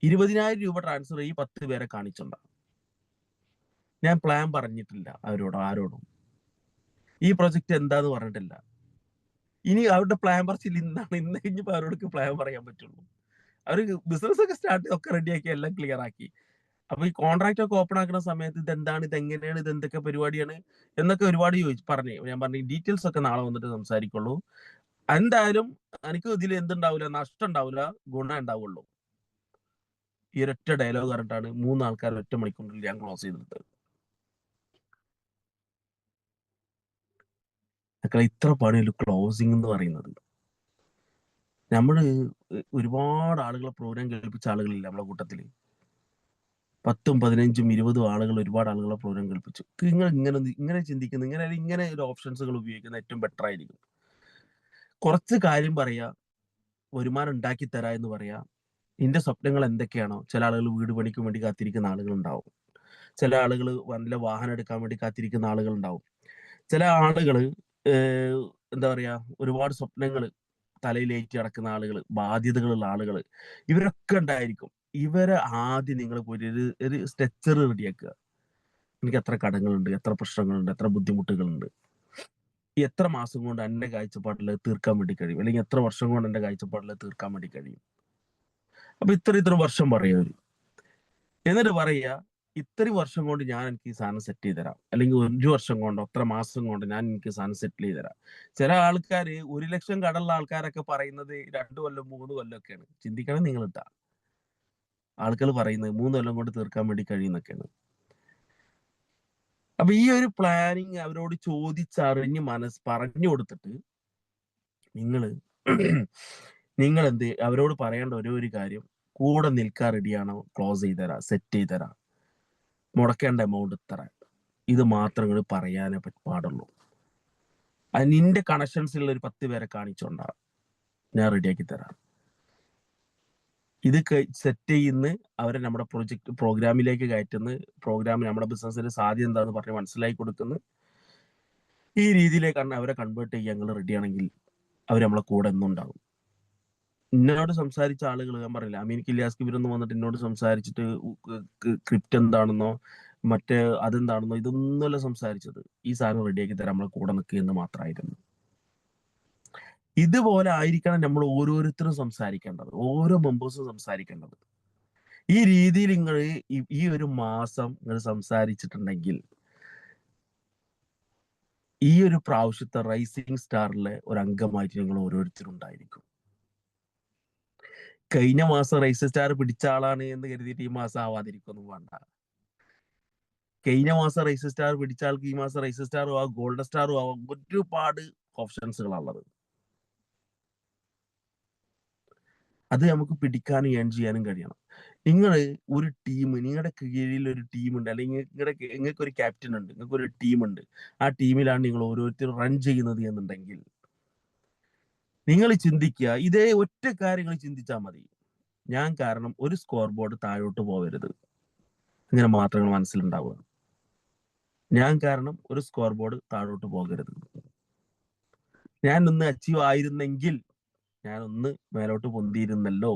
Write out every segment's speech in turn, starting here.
20,000 രൂപ ട്രാൻസ്ഫർ ഈ 10 പേരെ കാണിച്ചുണ്ടാവും. ഞാൻ പ്ലാൻ പറഞ്ഞിട്ടില്ല ആരോടും. ഈ പ്രൊജക്ട് എന്താന്ന് പറഞ്ഞിട്ടില്ല. ഇനി അവരുടെ പ്ലാൻ പറച്ചിൽ ഇന്ന് കഴിഞ്ഞപ്പോ അവരോടൊക്കെ പ്ലാൻ പറയാൻ പറ്റുള്ളൂ. അവര് ബിസിനസ് ഒക്കെ സ്റ്റാർട്ട് ഒക്കെ റെഡിയാക്കി എല്ലാം ക്ലിയർ ആക്കി. അപ്പൊ ഈ കോൺട്രാക്ട് ഒക്കെ ഓപ്പൺ ആക്കുന്ന സമയത്ത് ഇതെന്താണ്, ഇതെങ്ങനെയാണ്, ഇത് എന്തൊക്കെ പരിപാടിയാണ് എന്നൊക്കെ ഒരുപാട് പറഞ്ഞു. ഞാൻ പറഞ്ഞു ഡീറ്റെയിൽസ് ഒക്കെ നാളെ വന്നിട്ട് സംസാരിക്കുള്ളൂ. എന്തായാലും എനിക്ക് ഇതിൽ എന്തുണ്ടാവില്ല, നഷ്ടം ഉണ്ടാവില്ല, ഗുണം ഉണ്ടാവുള്ളൂ. ഈ ഒരൊറ്റ ഡയലോഗ് പറഞ്ഞിട്ടാണ് 3 ആൾക്കാർ 1 മണിക്കൂറിൽ ഞാൻ ക്ലോസ് ചെയ്തെടുത്തത്. മക്കളെ, ഇത്ര പണിയൊരു ക്ലോസിംഗ് എന്ന് പറയുന്നത്. നമ്മള് ഒരുപാട് ആളുകളെ പ്രോഗ്രാം കേൾപ്പിച്ച ആളുകളില്ല നമ്മളെ കൂട്ടത്തില്. 10, 15, 20 ആളുകൾ, ഒരുപാട് ആളുകളെ പ്രോഗ്രാം കേൾപ്പിച്ചു. നിങ്ങൾ ഇങ്ങനെ ചിന്തിക്കുന്ന, ഇങ്ങനെ ഒരു ഓപ്ഷൻസുകൾ ഉപയോഗിക്കുന്ന ഏറ്റവും ബെറ്റർ ആയിരിക്കും. കുറച്ച് കാര്യം പറയാ, വരുമാനം ഉണ്ടാക്കി തരാ എന്ന് പറയാ. നിന്റെ സ്വപ്നങ്ങൾ എന്തൊക്കെയാണോ? ചില ആളുകൾ വീട് പണിക്ക് വേണ്ടി കാത്തിരിക്കുന്ന ആളുകൾ ഉണ്ടാവും. ചില ആളുകൾ നല്ല വാഹനം എടുക്കാൻ വേണ്ടി കാത്തിരിക്കുന്ന ആളുകൾ ഉണ്ടാവും. ചില ആളുകൾ എന്താ പറയാ, ഒരുപാട് സ്വപ്നങ്ങൾ തലയിലേറ്റി നടക്കുന്ന ആളുകൾ, ബാധ്യതകളുള്ള ആളുകൾ, ഇവരൊക്കെ ഉണ്ടായിരിക്കും. ഇവരെ ആദ്യം നിങ്ങൾ പോയിട്ട് ഒരു സ്ട്രക്ചർ റെഡിയാക്കുക. എനിക്ക് എത്ര കടങ്ങളുണ്ട്, എത്ര പ്രശ്നങ്ങളുണ്ട്, എത്ര ബുദ്ധിമുട്ടുകളുണ്ട്, എത്ര മാസം കൊണ്ട് എന്റെ കാഴ്ചപ്പാടിൽ തീർക്കാൻ വേണ്ടി കഴിയും, അല്ലെങ്കിൽ എത്ര വർഷം കൊണ്ട് എന്റെ കാഴ്ചപ്പാടിൽ തീർക്കാൻ വേണ്ടി കഴിയും. അപ്പൊ ഇത്ര വർഷം പറയും. എന്നിട്ട് പറയുക, ഇത്രയും വർഷം കൊണ്ട് ഞാൻ എനിക്ക് ഈ സാധനം സെറ്റ് ചെയ്ത് തരാം, അല്ലെങ്കിൽ 1 വർഷം കൊണ്ടോ അത്ര മാസം കൊണ്ട് ഞാൻ എനിക്ക് സാധനം സെറ്റിൽ ചെയ്ത് തരാം. ചില ആൾക്കാർ 1 ലക്ഷം കടമുള്ള ആൾക്കാരൊക്കെ പറയുന്നത് 2 കൊല്ലം 3 കൊല്ലം ഒക്കെയാണ്. ചിന്തിക്കണം നിങ്ങൾ ഇട്ടാ. ആൾക്കാർ പറയുന്നത് 3 കൊല്ലം കൊണ്ട് തീർക്കാൻ വേണ്ടി കഴിയുന്നൊക്കെയാണ്. അപ്പൊ ഈ ഒരു പ്ലാനിങ് അവരോട് ചോദിച്ചറിഞ്ഞ് പറഞ്ഞു കൊടുത്തിട്ട് നിങ്ങൾ അവരോട് പറയേണ്ട ഒരു കാര്യം, കൂടെ നിൽക്കാൻ റെഡിയാണോ, ക്ലോസ് ചെയ്ത് തരാം, സെറ്റ് ചെയ്ത് തരാം, മുടക്കേണ്ട എമൗണ്ട് ഇത്ര, ഇത് മാത്രങ്ങൾ പറയാനേ പാടുള്ളൂ. അത് നിന്റെ കണക്ഷൻസിലുള്ള ഒരു 10 പേരെ കാണിച്ചോണ്ടാവും, ഞാൻ റെഡിയാക്കി തരാം. ഇത് സെറ്റ് ചെയ്യുന്ന അവരെ നമ്മുടെ പ്രോഗ്രാമിലേക്ക് കയറ്റുന്ന, പ്രോഗ്രാമിൽ നമ്മുടെ ബിസിനസ്സിന്റെ സാധ്യത എന്താന്ന് പറഞ്ഞ് മനസ്സിലാക്കി കൊടുക്കുന്ന ഈ രീതിയിലേക്കാണ് അവരെ കൺവേർട്ട് ചെയ്യാൻ ഞങ്ങൾ റെഡിയാണെങ്കിൽ അവർ നമ്മളെ കൂടെ എന്നും ഉണ്ടാകും. എന്നോട് സംസാരിച്ച ആളുകൾ, ഞാൻ പറയില്ല, അമീൻ കിലിയാസ്കി ഇവരൊന്നും വന്നിട്ട് എന്നോട് സംസാരിച്ചിട്ട് ക്രിപ്റ്റ് എന്താണെന്നോ മറ്റേ അതെന്താണെന്നോ ഇതൊന്നുമല്ല സംസാരിച്ചത്. ഈ സാധനം റെഡിയാക്കി തരാൻ നമ്മളെ കൂടെ നിൽക്കുക എന്ന് മാത്രമായിരുന്നു. ഇതുപോലെ ആയിരിക്കണം നമ്മൾ ഓരോരുത്തരും സംസാരിക്കേണ്ടത്, ഓരോ മെമ്പേഴ്സും സംസാരിക്കേണ്ടത്. ഈ രീതിയിൽ നിങ്ങൾ ഈ ഒരു മാസം നിങ്ങൾ സംസാരിച്ചിട്ടുണ്ടെങ്കിൽ ഈ ഒരു പ്രാവശ്യത്തെ റൈസിംഗ് സ്റ്റാറിലെ ഒരു അംഗമായിട്ട് നിങ്ങൾ ഓരോരുത്തരും ഉണ്ടായിരിക്കും. കഴിഞ്ഞ മാസം റൈസിംഗ് സ്റ്റാർ പിടിച്ച ആളാണ് എന്ന് കരുതിയിട്ട് ഈ മാസം ആവാതിരിക്കൊന്നും വേണ്ട. കഴിഞ്ഞ മാസം റൈസിംഗ് സ്റ്റാർ പിടിച്ച ആൾക്ക് ഈ മാസം റൈസിംഗ് സ്റ്റാറും ആവാം, ഗോൾഡൻ സ്റ്റാറും ആവാം. ഒരുപാട് ഓപ്ഷൻസുകളാണുള്ളത്. അത് നമുക്ക് പിടിക്കാനും ഏൺ ചെയ്യാനും കഴിയണം. നിങ്ങൾ ഒരു ടീം, നിങ്ങളുടെ കീഴിൽ ഒരു ടീമുണ്ട്, അല്ലെങ്കിൽ നിങ്ങൾക്ക് ഒരു ക്യാപ്റ്റൻ ഉണ്ട്, നിങ്ങൾക്ക് ഒരു ടീമുണ്ട്. ആ ടീമിലാണ് നിങ്ങൾ ഓരോരുത്തരും റൺ ചെയ്യുന്നത് എന്നുണ്ടെങ്കിൽ നിങ്ങൾ ചിന്തിക്കുക, ഇതേ ഒറ്റ കാര്യങ്ങൾ ചിന്തിച്ചാൽ മതി. ഞാൻ കാരണം ഒരു സ്കോർ ബോർഡ് താഴോട്ട് പോകരുത്, ഇങ്ങനെ മാത്രങ്ങൾ മനസ്സിലുണ്ടാവുക. ഞാൻ കാരണം ഒരു സ്കോർ ബോർഡ് താഴോട്ട് പോകരുത്. ഞാൻ ഒന്ന് അച്ചീവ് ആയിരുന്നെങ്കിൽ ഞാൻ ഒന്ന് മേലോട്ട് പൊന്തിയിരുന്നല്ലോ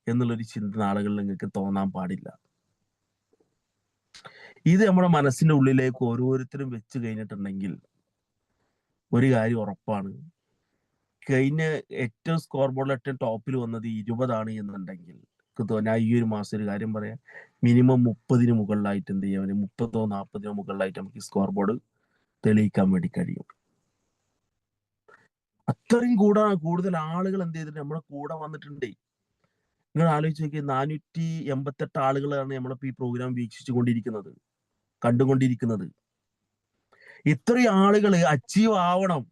എന്നുള്ളൊരു ചിന്ത ആളുകളിൽ നിങ്ങൾക്ക് തോന്നാൻ പാടില്ല. ഇത് നമ്മുടെ മനസ്സിന്റെ ഉള്ളിലേക്ക് ഓരോരുത്തരും വെച്ച് കഴിഞ്ഞിട്ടുണ്ടെങ്കിൽ ഒരു കാര്യം ഉറപ്പാണ്, കഴിഞ്ഞ ഏറ്റവും സ്കോർ ബോർഡിൽ ഏറ്റവും ടോപ്പിൽ വന്നത് 20 എന്നുണ്ടെങ്കിൽ ഞാൻ ഈ ഒരു മാസം ഒരു കാര്യം പറയാം, മിനിമം 30 മുകളിലായിട്ട് എന്ത് ചെയ്യാൻ, 30 40 മുകളിലായിട്ട് നമുക്ക് ഈ സ്കോർ ബോർഡ് തെളിയിക്കാൻ വേണ്ടി കഴിയും. അത്രയും കൂടുതൽ ആളുകൾ എന്ത് ചെയ്തിട്ട് നമ്മുടെ കൂടെ വന്നിട്ടുണ്ട്. നിങ്ങൾ ആലോചിച്ച് നോക്കിയാൽ 488 ആളുകളാണ് നമ്മളിപ്പോ ഈ പ്രോഗ്രാം വീക്ഷിച്ചു കണ്ടുകൊണ്ടിരിക്കുന്നത്. ഇത്രയും ആളുകൾ അച്ചീവ് ആവണം,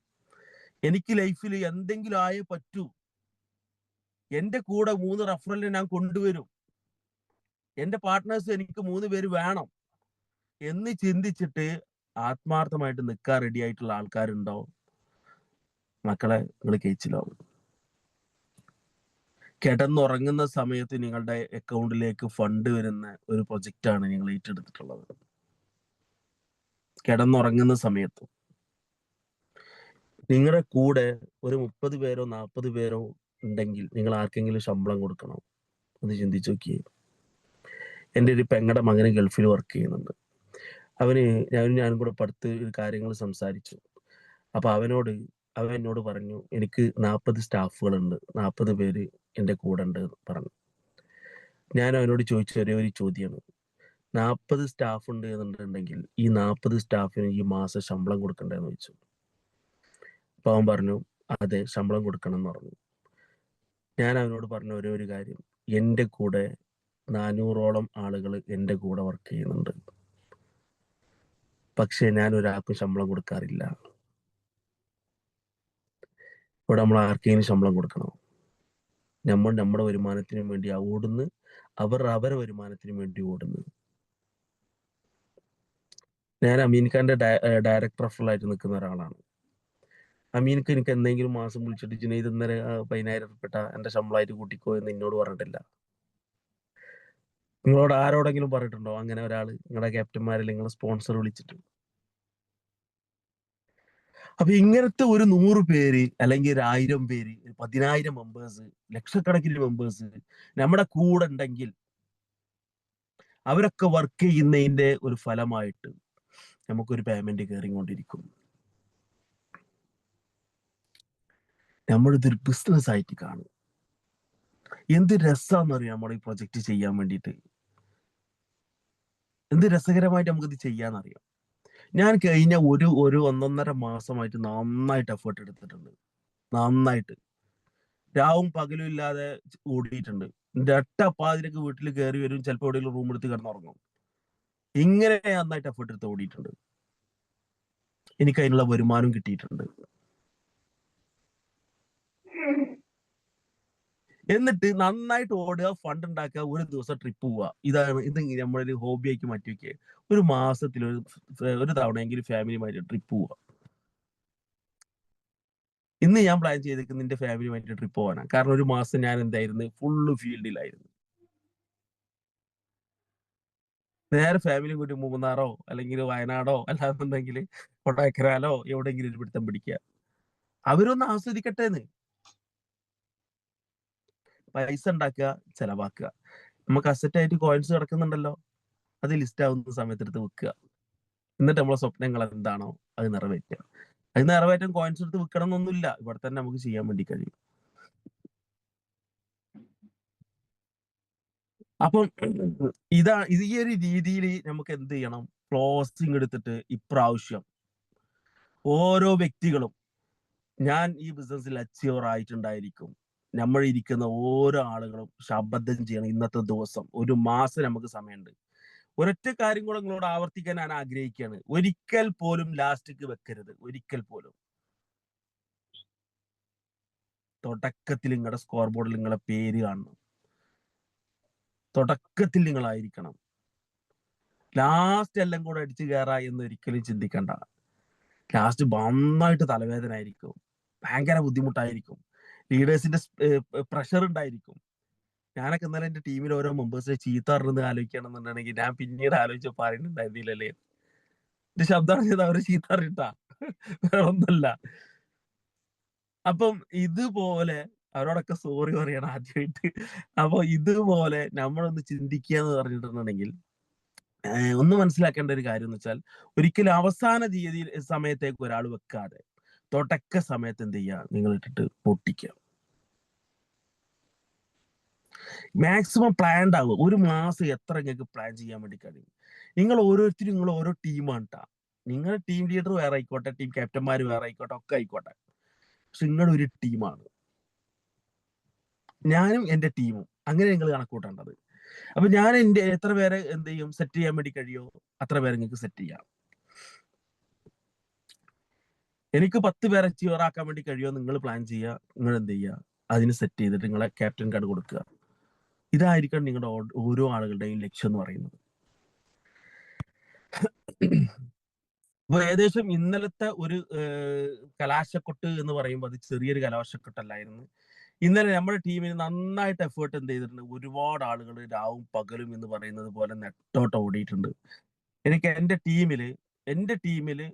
എനിക്ക് ലൈഫിൽ എന്തെങ്കിലും ആയേ പറ്റൂ, എന്റെ കൂടെ 3 റെഫറലിനെ ഞാൻ കൊണ്ടുവരും, എന്റെ പാർട്ട്നേഴ്സ് എനിക്ക് 3 പേര് വേണം എന്ന് ചിന്തിച്ചിട്ട് ആത്മാർത്ഥമായിട്ട് നിൽക്കാൻ റെഡി ആയിട്ടുള്ള ആൾക്കാരുണ്ടോ മക്കളെ, നിങ്ങൾ കേച്ചിലാവും. കിടന്നുറങ്ങുന്ന സമയത്ത് നിങ്ങളുടെ അക്കൗണ്ടിലേക്ക് ഫണ്ട് വരുന്ന ഒരു പ്രൊജക്റ്റാണ് നിങ്ങൾ ഏറ്റെടുത്തിട്ടുള്ളത്. കിടന്നുറങ്ങുന്ന സമയത്ത് നിങ്ങളുടെ കൂടെ ഒരു 30 പേരോ 40 പേരോ ഉണ്ടെങ്കിൽ നിങ്ങൾ ആർക്കെങ്കിലും ശമ്പളം കൊടുക്കണം. ഒന്ന് ചിന്തിച്ചു നോക്കിയേ. എൻ്റെ ഒരു പെങ്ങടെ മകന് ഗൾഫിൽ വർക്ക് ചെയ്യുന്നുണ്ട്. ഞാനും കൂടെ പടുത്ത് കാര്യങ്ങൾ സംസാരിച്ചു. അപ്പൊ അവൻ എന്നോട് പറഞ്ഞു, എനിക്ക് 40 സ്റ്റാഫുകളുണ്ട്, 40 പേര് എൻ്റെ കൂടെ ഉണ്ട് പറഞ്ഞു. ഞാൻ അവനോട് ചോദിച്ച ഒരേ ഒരു ചോദ്യമാണ്, 40 സ്റ്റാഫ് ഉണ്ട് എന്നുണ്ടെങ്കിൽ ഈ 40 സ്റ്റാഫിന് ഈ മാസം ശമ്പളം കൊടുക്കണ്ടെന്ന് ചോദിച്ചു. അപ്പൊ അവൻ പറഞ്ഞു, അതെ ശമ്പളം കൊടുക്കണം എന്ന് പറഞ്ഞു. ഞാൻ അവനോട് പറഞ്ഞ ഒരേ ഒരു കാര്യം, എൻ്റെ കൂടെ 400ഓളം ആളുകൾ എൻ്റെ കൂടെ വർക്ക് ചെയ്യുന്നുണ്ട്, പക്ഷെ ഞാൻ ഒരാൾക്കും ശമ്പളം കൊടുക്കാറില്ല. ഇവിടെ നമ്മൾ ആർക്കെങ്കിലും ശമ്പളം കൊടുക്കണം? നമ്മൾ നമ്മുടെ വരുമാനത്തിന് വേണ്ടി ഓടുന്നു, അവരുടെ വരുമാനത്തിന് വേണ്ടി ഓടുന്നു. ഞാൻ അമീൻ ഖാന്റെ ഡയറക്ടർ ആയിട്ട് നിൽക്കുന്ന ഒരാളാണ്. അമീൻക്ക് എനിക്ക് എന്തെങ്കിലും മാസം വിളിച്ചിട്ട് ജുനൈദ് ഇന്നലെ 10,000 ഉൾപ്പെട്ട എന്റെ ശമ്പളമായിട്ട് കൂട്ടിക്കോ എന്ന് എന്നോട് പറഞ്ഞിട്ടില്ല. നിങ്ങളോട് ആരോടെങ്കിലും പറഞ്ഞിട്ടുണ്ടോ അങ്ങനെ ഒരാള് നിങ്ങളുടെ ക്യാപ്റ്റന്മാരിൽ നിങ്ങളെ സ്പോൺസർ വിളിച്ചിട്ട്? അപ്പൊ ഇങ്ങനത്തെ ഒരു 100 പേര് അല്ലെങ്കിൽ ഒരു 1000 പേര്, 10,000 മെമ്പേഴ്സ്, ലക്ഷക്കണക്കിന് മെമ്പേഴ്സ് നമ്മുടെ കൂടെ ഉണ്ടെങ്കിൽ അവരൊക്കെ വർക്ക് ചെയ്യുന്നതിന്റെ ഒരു ഫലമായിട്ട് നമുക്കൊരു പേയ്മെന്റ് കയറിക്കൊണ്ടിരിക്കും. നമ്മളിതൊരു ബിസിനസ് ആയിട്ട് കാണും. എന്ത് രസാന്നറിയാം നമ്മൾ ഈ പ്രൊജക്ട് ചെയ്യാൻ വേണ്ടിയിട്ട്. എന്ത് രസകരമായിട്ട് നമുക്കിത് ചെയ്യാന്നറിയാം. ഞാൻ കഴിഞ്ഞ ഒരു 1.5 മാസമായിട്ട് നന്നായിട്ട് എഫേർട്ട് എടുത്തിട്ടുണ്ട്. നന്നായിട്ട് രാവും പകലും ഇല്ലാതെ ഓടിയിട്ടുണ്ട്. പാതിരക്ക് വീട്ടിൽ കയറി വരും, ചിലപ്പോൾ എവിടെയെങ്കിലും റൂം എടുത്ത് കിടന്നുറങ്ങും. ഇങ്ങനെ നന്നായിട്ട് എഫേർട്ട് എടുത്ത് ഓടിയിട്ടുണ്ട്. എനിക്ക് അതിനുള്ള വരുമാനം കിട്ടിയിട്ടുണ്ട്. എന്നിട്ട് നന്നായിട്ട് ഓടുക, ഫണ്ട് ഉണ്ടാക്കുക, ഒരു ദിവസം ട്രിപ്പ് പോവുക. ഇത് നമ്മളൊരു ഹോബിയാക്കി മാറ്റി വെക്കുക. ഒരു മാസത്തിൽ ഒരു തവണയെങ്കിലും ഫാമിലിയുമായിട്ട് ട്രിപ്പ് പോവുക. ഇന്ന് ഞാൻ പ്ലാൻ ചെയ്തിരിക്കുന്നത് നിന്റെ ഫാമിലിയുമായിട്ട് ട്രിപ്പ് പോകാനാണ്. കാരണം ഒരു മാസം ഞാൻ എന്തായിരുന്നു, ഫുള്ള് ഫീൽഡിലായിരുന്നു. നേരെ ഫാമിലി കൂട്ടി മൂന്നാറോ അല്ലെങ്കിൽ വയനാടോ അല്ലാന്നുണ്ടെങ്കിൽ കൊടൈക്കനാലോ എവിടെയെങ്കിലും ഒരു പിടുത്തം പിടിക്കുക. അവരൊന്ന് ആസ്വദിക്കട്ടെ എന്ന്. പൈസ ഉണ്ടാക്കുക, ചെലവാക്കുക. നമുക്ക് അസറ്റ് ആയിട്ട് കോയിൻസ് കിടക്കുന്നുണ്ടല്ലോ, അത് ലിസ്റ്റ് ആവുന്ന സമയത്ത് എടുത്ത് വെക്കുക. എന്നിട്ട് നമ്മളെ സ്വപ്നങ്ങൾ എന്താണോ അത് നിറവേറ്റുക. അത് നിറവേറ്റാൻ കോയിൻസ് എടുത്ത് വെക്കണം എന്നൊന്നുമില്ല, ഇവിടെ തന്നെ നമുക്ക് ചെയ്യാൻ വേണ്ടി കഴിയും. അപ്പം ഈ ഒരു രീതിയിൽ നമുക്ക് എന്ത് ചെയ്യണം, ക്ലോസിങ് എടുത്തിട്ട് ഇപ്രാവശ്യം ഓരോ വ്യക്തികളും, ഞാൻ ഈ ബിസിനസ്സിൽ അച്ചീവർ ആയിട്ടുണ്ടായിരിക്കും, നമ്മൾ ഇരിക്കുന്ന ഓരോ ആളുകളും ശപഥം ചെയ്യണം. ഇന്നത്തെ ദിവസം ഒരു മാസം നമുക്ക് സമയമുണ്ട്. ഒരൊറ്റ കാര്യം കൂടെ നിങ്ങളോട് ആവർത്തിക്കാൻ ഞാൻ ആഗ്രഹിക്കുകയാണ്, ഒരിക്കൽ പോലും ലാസ്റ്റിക്ക് വെക്കരുത്. ഒരിക്കൽ പോലും. തുടക്കത്തിൽ നിങ്ങളുടെ സ്കോർ ബോർഡിൽ നിങ്ങളെ പേര് കാണണം. തുടക്കത്തിൽ നിങ്ങളായിരിക്കണം. ലാസ്റ്റ് എല്ലാം കൂടെ അടിച്ചു കയറാ എന്ന് ഒരിക്കലും ചിന്തിക്കണ്ട. ലാസ്റ്റ് നന്നായിട്ട് തലവേദന ആയിരിക്കും, ഭയങ്കര ബുദ്ധിമുട്ടായിരിക്കും, ലീഡേഴ്സിന്റെ പ്രഷർ ഉണ്ടായിരിക്കും. ഞാനൊക്കെ ഇന്നലെ എന്റെ ടീമിൽ ഓരോ മെമ്പേഴ്സിനെ ചീത്ത പറഞ്ഞത് ആലോചിക്കണമെന്നുണ്ടെങ്കിൽ ഞാൻ പിന്നീട് ആലോചിച്ച് പറയുന്നുണ്ടായിരുന്നില്ലല്ലേ. എന്റെ ശബ്ദമാണ് ചെയ്ത് അവരെ ചീത്ത അറിയിട്ടാ, വേറെ ഒന്നല്ല. അപ്പം ഇതുപോലെ അവരോടൊക്കെ സോറി പറയണം ആദ്യമായിട്ട്. അപ്പൊ ഇതുപോലെ നമ്മളൊന്ന് ചിന്തിക്കുക എന്ന് പറഞ്ഞിട്ടുണ്ടെങ്കിൽ ഒന്ന് മനസ്സിലാക്കേണ്ട ഒരു കാര്യം എന്ന് വെച്ചാൽ, ഒരിക്കലും അവസാന തീയതി സമയത്തേക്ക് ഒരാൾ വെക്കാതെ തുടക്ക സമയത്ത് എന്ത് ചെയ്യുക, നിങ്ങൾ ഇട്ടിട്ട് പൊട്ടിക്കുക. മാക്സിമം പ്ലാൻഡ് ആവുക. ഒരു മാസം എത്ര നിങ്ങൾക്ക് പ്ലാൻ ചെയ്യാൻ വേണ്ടി കഴിയും. നിങ്ങൾ ഓരോരുത്തരും നിങ്ങൾ ഓരോ ടീമാണ് കേട്ടാ. നിങ്ങളുടെ ടീം ലീഡർ വേറെ ആയിക്കോട്ടെ, ടീം ക്യാപ്റ്റന്മാർ വേറെ ആയിക്കോട്ടെ, ഒക്കെ ആയിക്കോട്ടെ, പക്ഷെ നിങ്ങളൊരു ടീമാണ്. ഞാനും എന്റെ ടീമും അങ്ങനെ നിങ്ങൾ കണക്കൂട്ടേണ്ടത്. അപ്പൊ ഞാൻ എത്ര പേരെ എന്ത് ചെയ്യും സെറ്റ് ചെയ്യാൻ വേണ്ടി കഴിയോ അത്ര പേരെ നിങ്ങൾക്ക് സെറ്റ് ചെയ്യാം. എനിക്ക് 10 പേരെ അച്ചീവർ ആക്കാൻ വേണ്ടി കഴിയുമോ നിങ്ങൾ പ്ലാൻ ചെയ്യുക. നിങ്ങൾ എന്ത് ചെയ്യുക, അതിന് സെറ്റ് ചെയ്തിട്ട് നിങ്ങളെ ക്യാപ്റ്റൻ കാർഡ് കൊടുക്കുക. ഇതായിരിക്കണം നിങ്ങളുടെ ഓരോ ആളുകളുടെയും ലക്ഷ്യം എന്ന് പറയുന്നത്. അപ്പൊ ഏകദേശം ഇന്നലത്തെ ഒരു കലാശക്കൊട്ട് എന്ന് പറയുമ്പോൾ അത് ചെറിയൊരു കലാശക്കൊട്ടല്ലായിരുന്നു. ഇന്നലെ നമ്മുടെ ടീമിന് നന്നായിട്ട് എഫേർട്ട് എന്ത് ചെയ്തിട്ടുണ്ട്. ഒരുപാട് ആളുകൾ രാവും പകലും എന്ന് പറയുന്നത് പോലെ നെട്ടോട്ട് ഓടിയിട്ടുണ്ട്. എനിക്ക് എന്റെ ടീമില്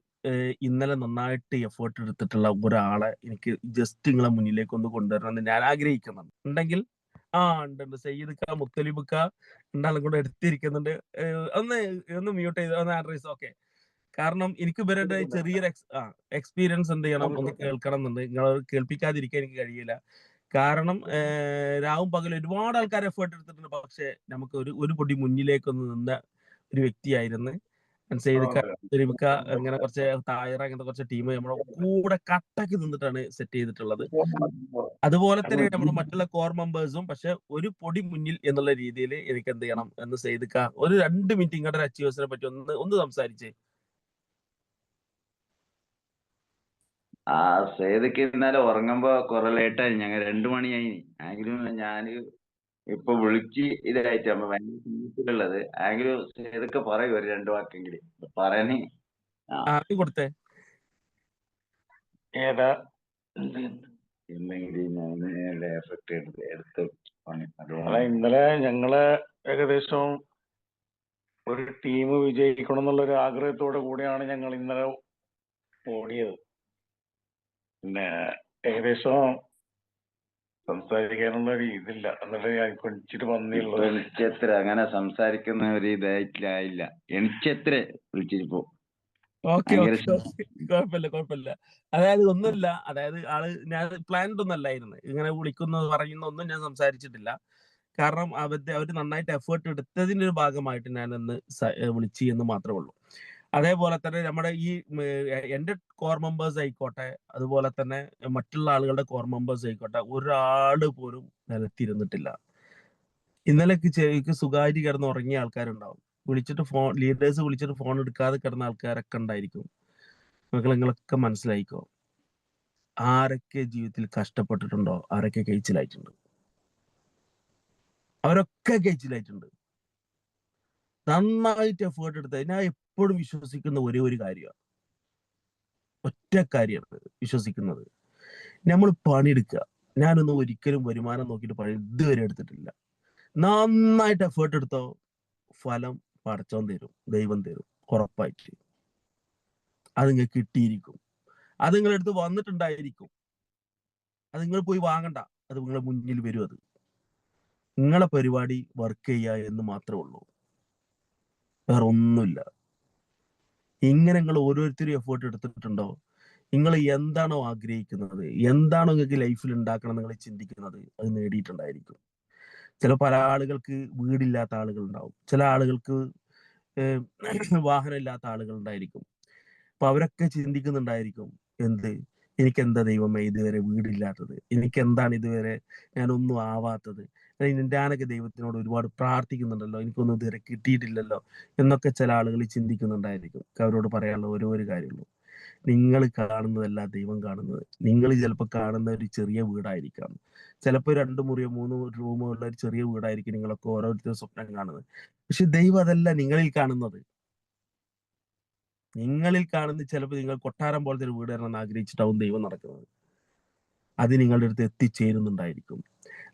ഇന്നലെ നന്നായിട്ട് എഫേർട്ട് എടുത്തിട്ടുള്ള ഒരാളെ എനിക്ക് ജസ്റ്റ് നിങ്ങളെ മുന്നിലേക്ക് ഒന്ന് കൊണ്ടുവരണമെന്ന് ഞാൻ ആഗ്രഹിക്കുന്നുണ്ട്. ഉണ്ടെങ്കിൽ ഉണ്ട്. സയ്യിദ്ക്ക, മുത്തലിബ്ക്ക രണ്ടാളും കൂടെ എടുത്തിരിക്കുന്നുണ്ട്. ഒന്ന് ഒന്ന് മ്യൂട്ട് ചെയ്ത് ഒന്ന് ആഡ്രസ്. ഓക്കെ. കാരണം എനിക്ക് ഇവരുടെ ചെറിയൊരു എക്സ്പീരിയൻസ് എന്ത് ചെയ്യണം ഒന്ന് കേൾക്കണം എന്നുണ്ട്. നിങ്ങൾ കേൾപ്പിക്കാതിരിക്കാൻ എനിക്ക് കഴിയില്ല. കാരണം രാവും പകലും ഒരുപാട് ആൾക്കാർ എഫേർട്ട് എടുത്തിട്ടുണ്ട്. പക്ഷെ നമുക്ക് ഒരു പൊടി മുന്നിലേക്കൊന്ന് നിന്ന ഒരു വ്യക്തിയായിരുന്നു സയ്യിദ്ക്ക. അങ്ങനെ കുറച്ച് തായറ അങ്ങനത്തെ കുറച്ച് ടീം നമ്മുടെ കൂടെ കട്ടക്ക് നിന്നിട്ടാണ് സെറ്റ് ചെയ്തിട്ടുള്ളത്. അതുപോലെ തന്നെ നമ്മുടെ മറ്റുള്ള കോർ മെമ്പേഴ്സും. പക്ഷെ ഒരു പൊടി മുന്നിൽ എന്നുള്ള രീതിയിൽ എനിക്ക് എന്ത് ചെയ്യണം എന്ന് സയ്യിദ്ക്ക ഒരു 2 മിനിറ്റ് ഇങ്ങോട്ട് അച്ചീവേഴ്സിനെ പറ്റി ഒന്ന് സംസാരിച്ചേ. സേതൊക്കെ ഇന്നലെ ഉറങ്ങുമ്പോ കുറെ ലേറ്റായി. ഞങ്ങൾ 2 മണിയായി. ആങ്കിലും ഞാന് ഇപ്പൊ വിളിച്ച് ഇതായിട്ട് ഭയങ്കര ആങ്കിലും സേതൊക്കെ പറയും ഒരു 2 വാക്കെങ്കിലും പറയണേ. കൊടുത്തേ ഏതാ ഇല്ലെങ്കിൽ ഞാൻ എഫക്ട് എടുത്ത് പണി. ഇന്നലെ ഞങ്ങള് ഏകദേശം ഒരു ടീം വിജയിക്കണം എന്നുള്ളൊരു ആഗ്രഹത്തോടെ കൂടിയാണ് ഞങ്ങൾ ഇന്നലെ ഓടിയത്. പിന്നെ ഏകദേശം സംസാരിക്കാനുള്ള ഒരു ഇതില്ല, എന്നിട്ട് ഞാൻ പഠിച്ചിട്ട് വന്നിട്ടുള്ളത്. എനിക്കെത്ര അങ്ങനെ സംസാരിക്കുന്ന ഒരു ഇതായിട്ടില്ല. എനിക്കെത്ര വിളിച്ചിപ്പോ. കുഴപ്പമില്ല. അതായത് ഒന്നുമില്ല. അതായത് ഞാൻ പ്ലാൻഡ് ഒന്നും അല്ലായിരുന്നു ഇങ്ങനെ വിളിക്കുന്നത് പറയുന്ന ഒന്നും ഞാൻ സംസാരിച്ചിട്ടില്ല. കാരണം അവര് നന്നായിട്ട് എഫേർട്ട് എടുത്തതിന്റെ ഒരു ഭാഗമായിട്ട് ഞാൻ ഒന്ന് വിളിച്ചു എന്ന് മാത്രമേ ഉള്ളൂ. അതേപോലെ തന്നെ നമ്മുടെ ഈ എന്റെ കോർ മെമ്പേഴ്സ് ആയിക്കോട്ടെ, അതുപോലെ തന്നെ മറ്റുള്ള ആളുകളുടെ കോർ മെമ്പേഴ്സ് ആയിക്കോട്ടെ, ഒരാള് പോലും നിലത്തിരുന്നിട്ടില്ല. ഇന്നലേക്ക് സുഖമായിട്ട് കിടന്ന് ഉറങ്ങിയ ആൾക്കാരുണ്ടാവും. ലീഡേഴ്സ് വിളിച്ചിട്ട് ഫോൺ എടുക്കാതെ കിടന്ന ആൾക്കാരൊക്കെ ഉണ്ടായിരിക്കും. നിങ്ങളൊക്കെ മനസ്സിലായിക്കോ, ആരൊക്കെ ജീവിതത്തിൽ കഷ്ടപ്പെട്ടിട്ടുണ്ടോ, ആരൊക്കെ കഴിച്ചിലായിട്ടുണ്ട്. അവരൊക്കെ കഴിച്ചിലായിട്ടുണ്ട്. നന്നായിട്ട് എഫേർട്ട് എടുത്ത. ഞാൻ എപ്പോഴും വിശ്വസിക്കുന്ന ഒരേ ഒരു കാര്യമാണ്, ഒറ്റ കാര്യമാണ് വിശ്വസിക്കുന്നത്. നമ്മൾ പണിയെടുക്കുക. ഞാനൊന്നും ഒരിക്കലും വരുമാനം നോക്കിയിട്ട് പണി ഇതുവരെ എടുത്തിട്ടില്ല. നന്നായിട്ട് എഫേർട്ട് എടുത്തോ, ഫലം പടച്ചോൻ തരും, ദൈവം തരും ഉറപ്പായിട്ട്. അത് നിങ്ങൾ കിട്ടിയിരിക്കും. അത് നിങ്ങളുടെ അടുത്ത് വന്നിട്ടുണ്ടായിരിക്കും. അത് നിങ്ങൾ പോയി വാങ്ങണ്ട, അത് നിങ്ങളെ മുന്നിൽ വരും. അത് നിങ്ങളെ പരിപാടി വർക്ക് ചെയ്യുക എന്ന് മാത്രമേ ഉള്ളൂ, വേറെ ഒന്നുമില്ല. ഇങ്ങനെ നിങ്ങൾ ഓരോരുത്തരും എഫേർട്ട് എടുത്തിട്ടുണ്ടോ, നിങ്ങൾ എന്താണോ ആഗ്രഹിക്കുന്നത്, എന്താണോ നിങ്ങൾക്ക് ലൈഫിൽ ഉണ്ടാക്കണം നിങ്ങൾ ചിന്തിക്കുന്നത്, അത് നേടിയിട്ടുണ്ടായിരിക്കും. പല ആളുകൾക്ക് വീടില്ലാത്ത ആളുകൾ ഉണ്ടാവും, ചില ആളുകൾക്ക് വാഹനം ഇല്ലാത്ത ആളുകൾ ഉണ്ടായിരിക്കും. അപ്പൊ അവരൊക്കെ ചിന്തിക്കുന്നുണ്ടായിരിക്കും, എനിക്കെന്താ ദൈവമേ ഇതുവരെ വീടില്ലാത്തത്, എനിക്കെന്താണ് ഇതുവരെ ഞാനൊന്നും ആവാത്തത്, ഞാനൊക്കെ ദൈവത്തിനോട് ഒരുപാട് പ്രാർത്ഥിക്കുന്നുണ്ടല്ലോ, എനിക്കൊന്നും ഇതുവരെ കിട്ടിയിട്ടില്ലല്ലോ എന്നൊക്കെ ചില ആളുകൾ ചിന്തിക്കുന്നുണ്ടായിരിക്കും. അവരോട് പറയാനുള്ള ഒരു കാര്യമുള്ളൂ, നിങ്ങൾ കാണുന്നതല്ല ദൈവം കാണുന്നത്. നിങ്ങൾ ചിലപ്പോൾ കാണുന്ന ഒരു ചെറിയ വീടായിരിക്കാം, ചിലപ്പോൾ 2 മുറിയോ 3 റൂമോ ഉള്ള ഒരു ചെറിയ വീടായിരിക്കും നിങ്ങളൊക്കെ ഓരോരുത്തരും സ്വപ്നം കാണുന്നത്. പക്ഷെ ദൈവം അതല്ല നിങ്ങളിൽ കാണുന്നത്. ചിലപ്പോൾ നിങ്ങൾ കൊട്ടാരം പോലത്തെ ഒരു വീട് വരണമെന്ന് ആഗ്രഹിച്ചിട്ടാവും ദൈവം നടക്കുന്നത്. അത് നിങ്ങളുടെ അടുത്ത് എത്തിച്ചേരുന്നുണ്ടായിരിക്കും.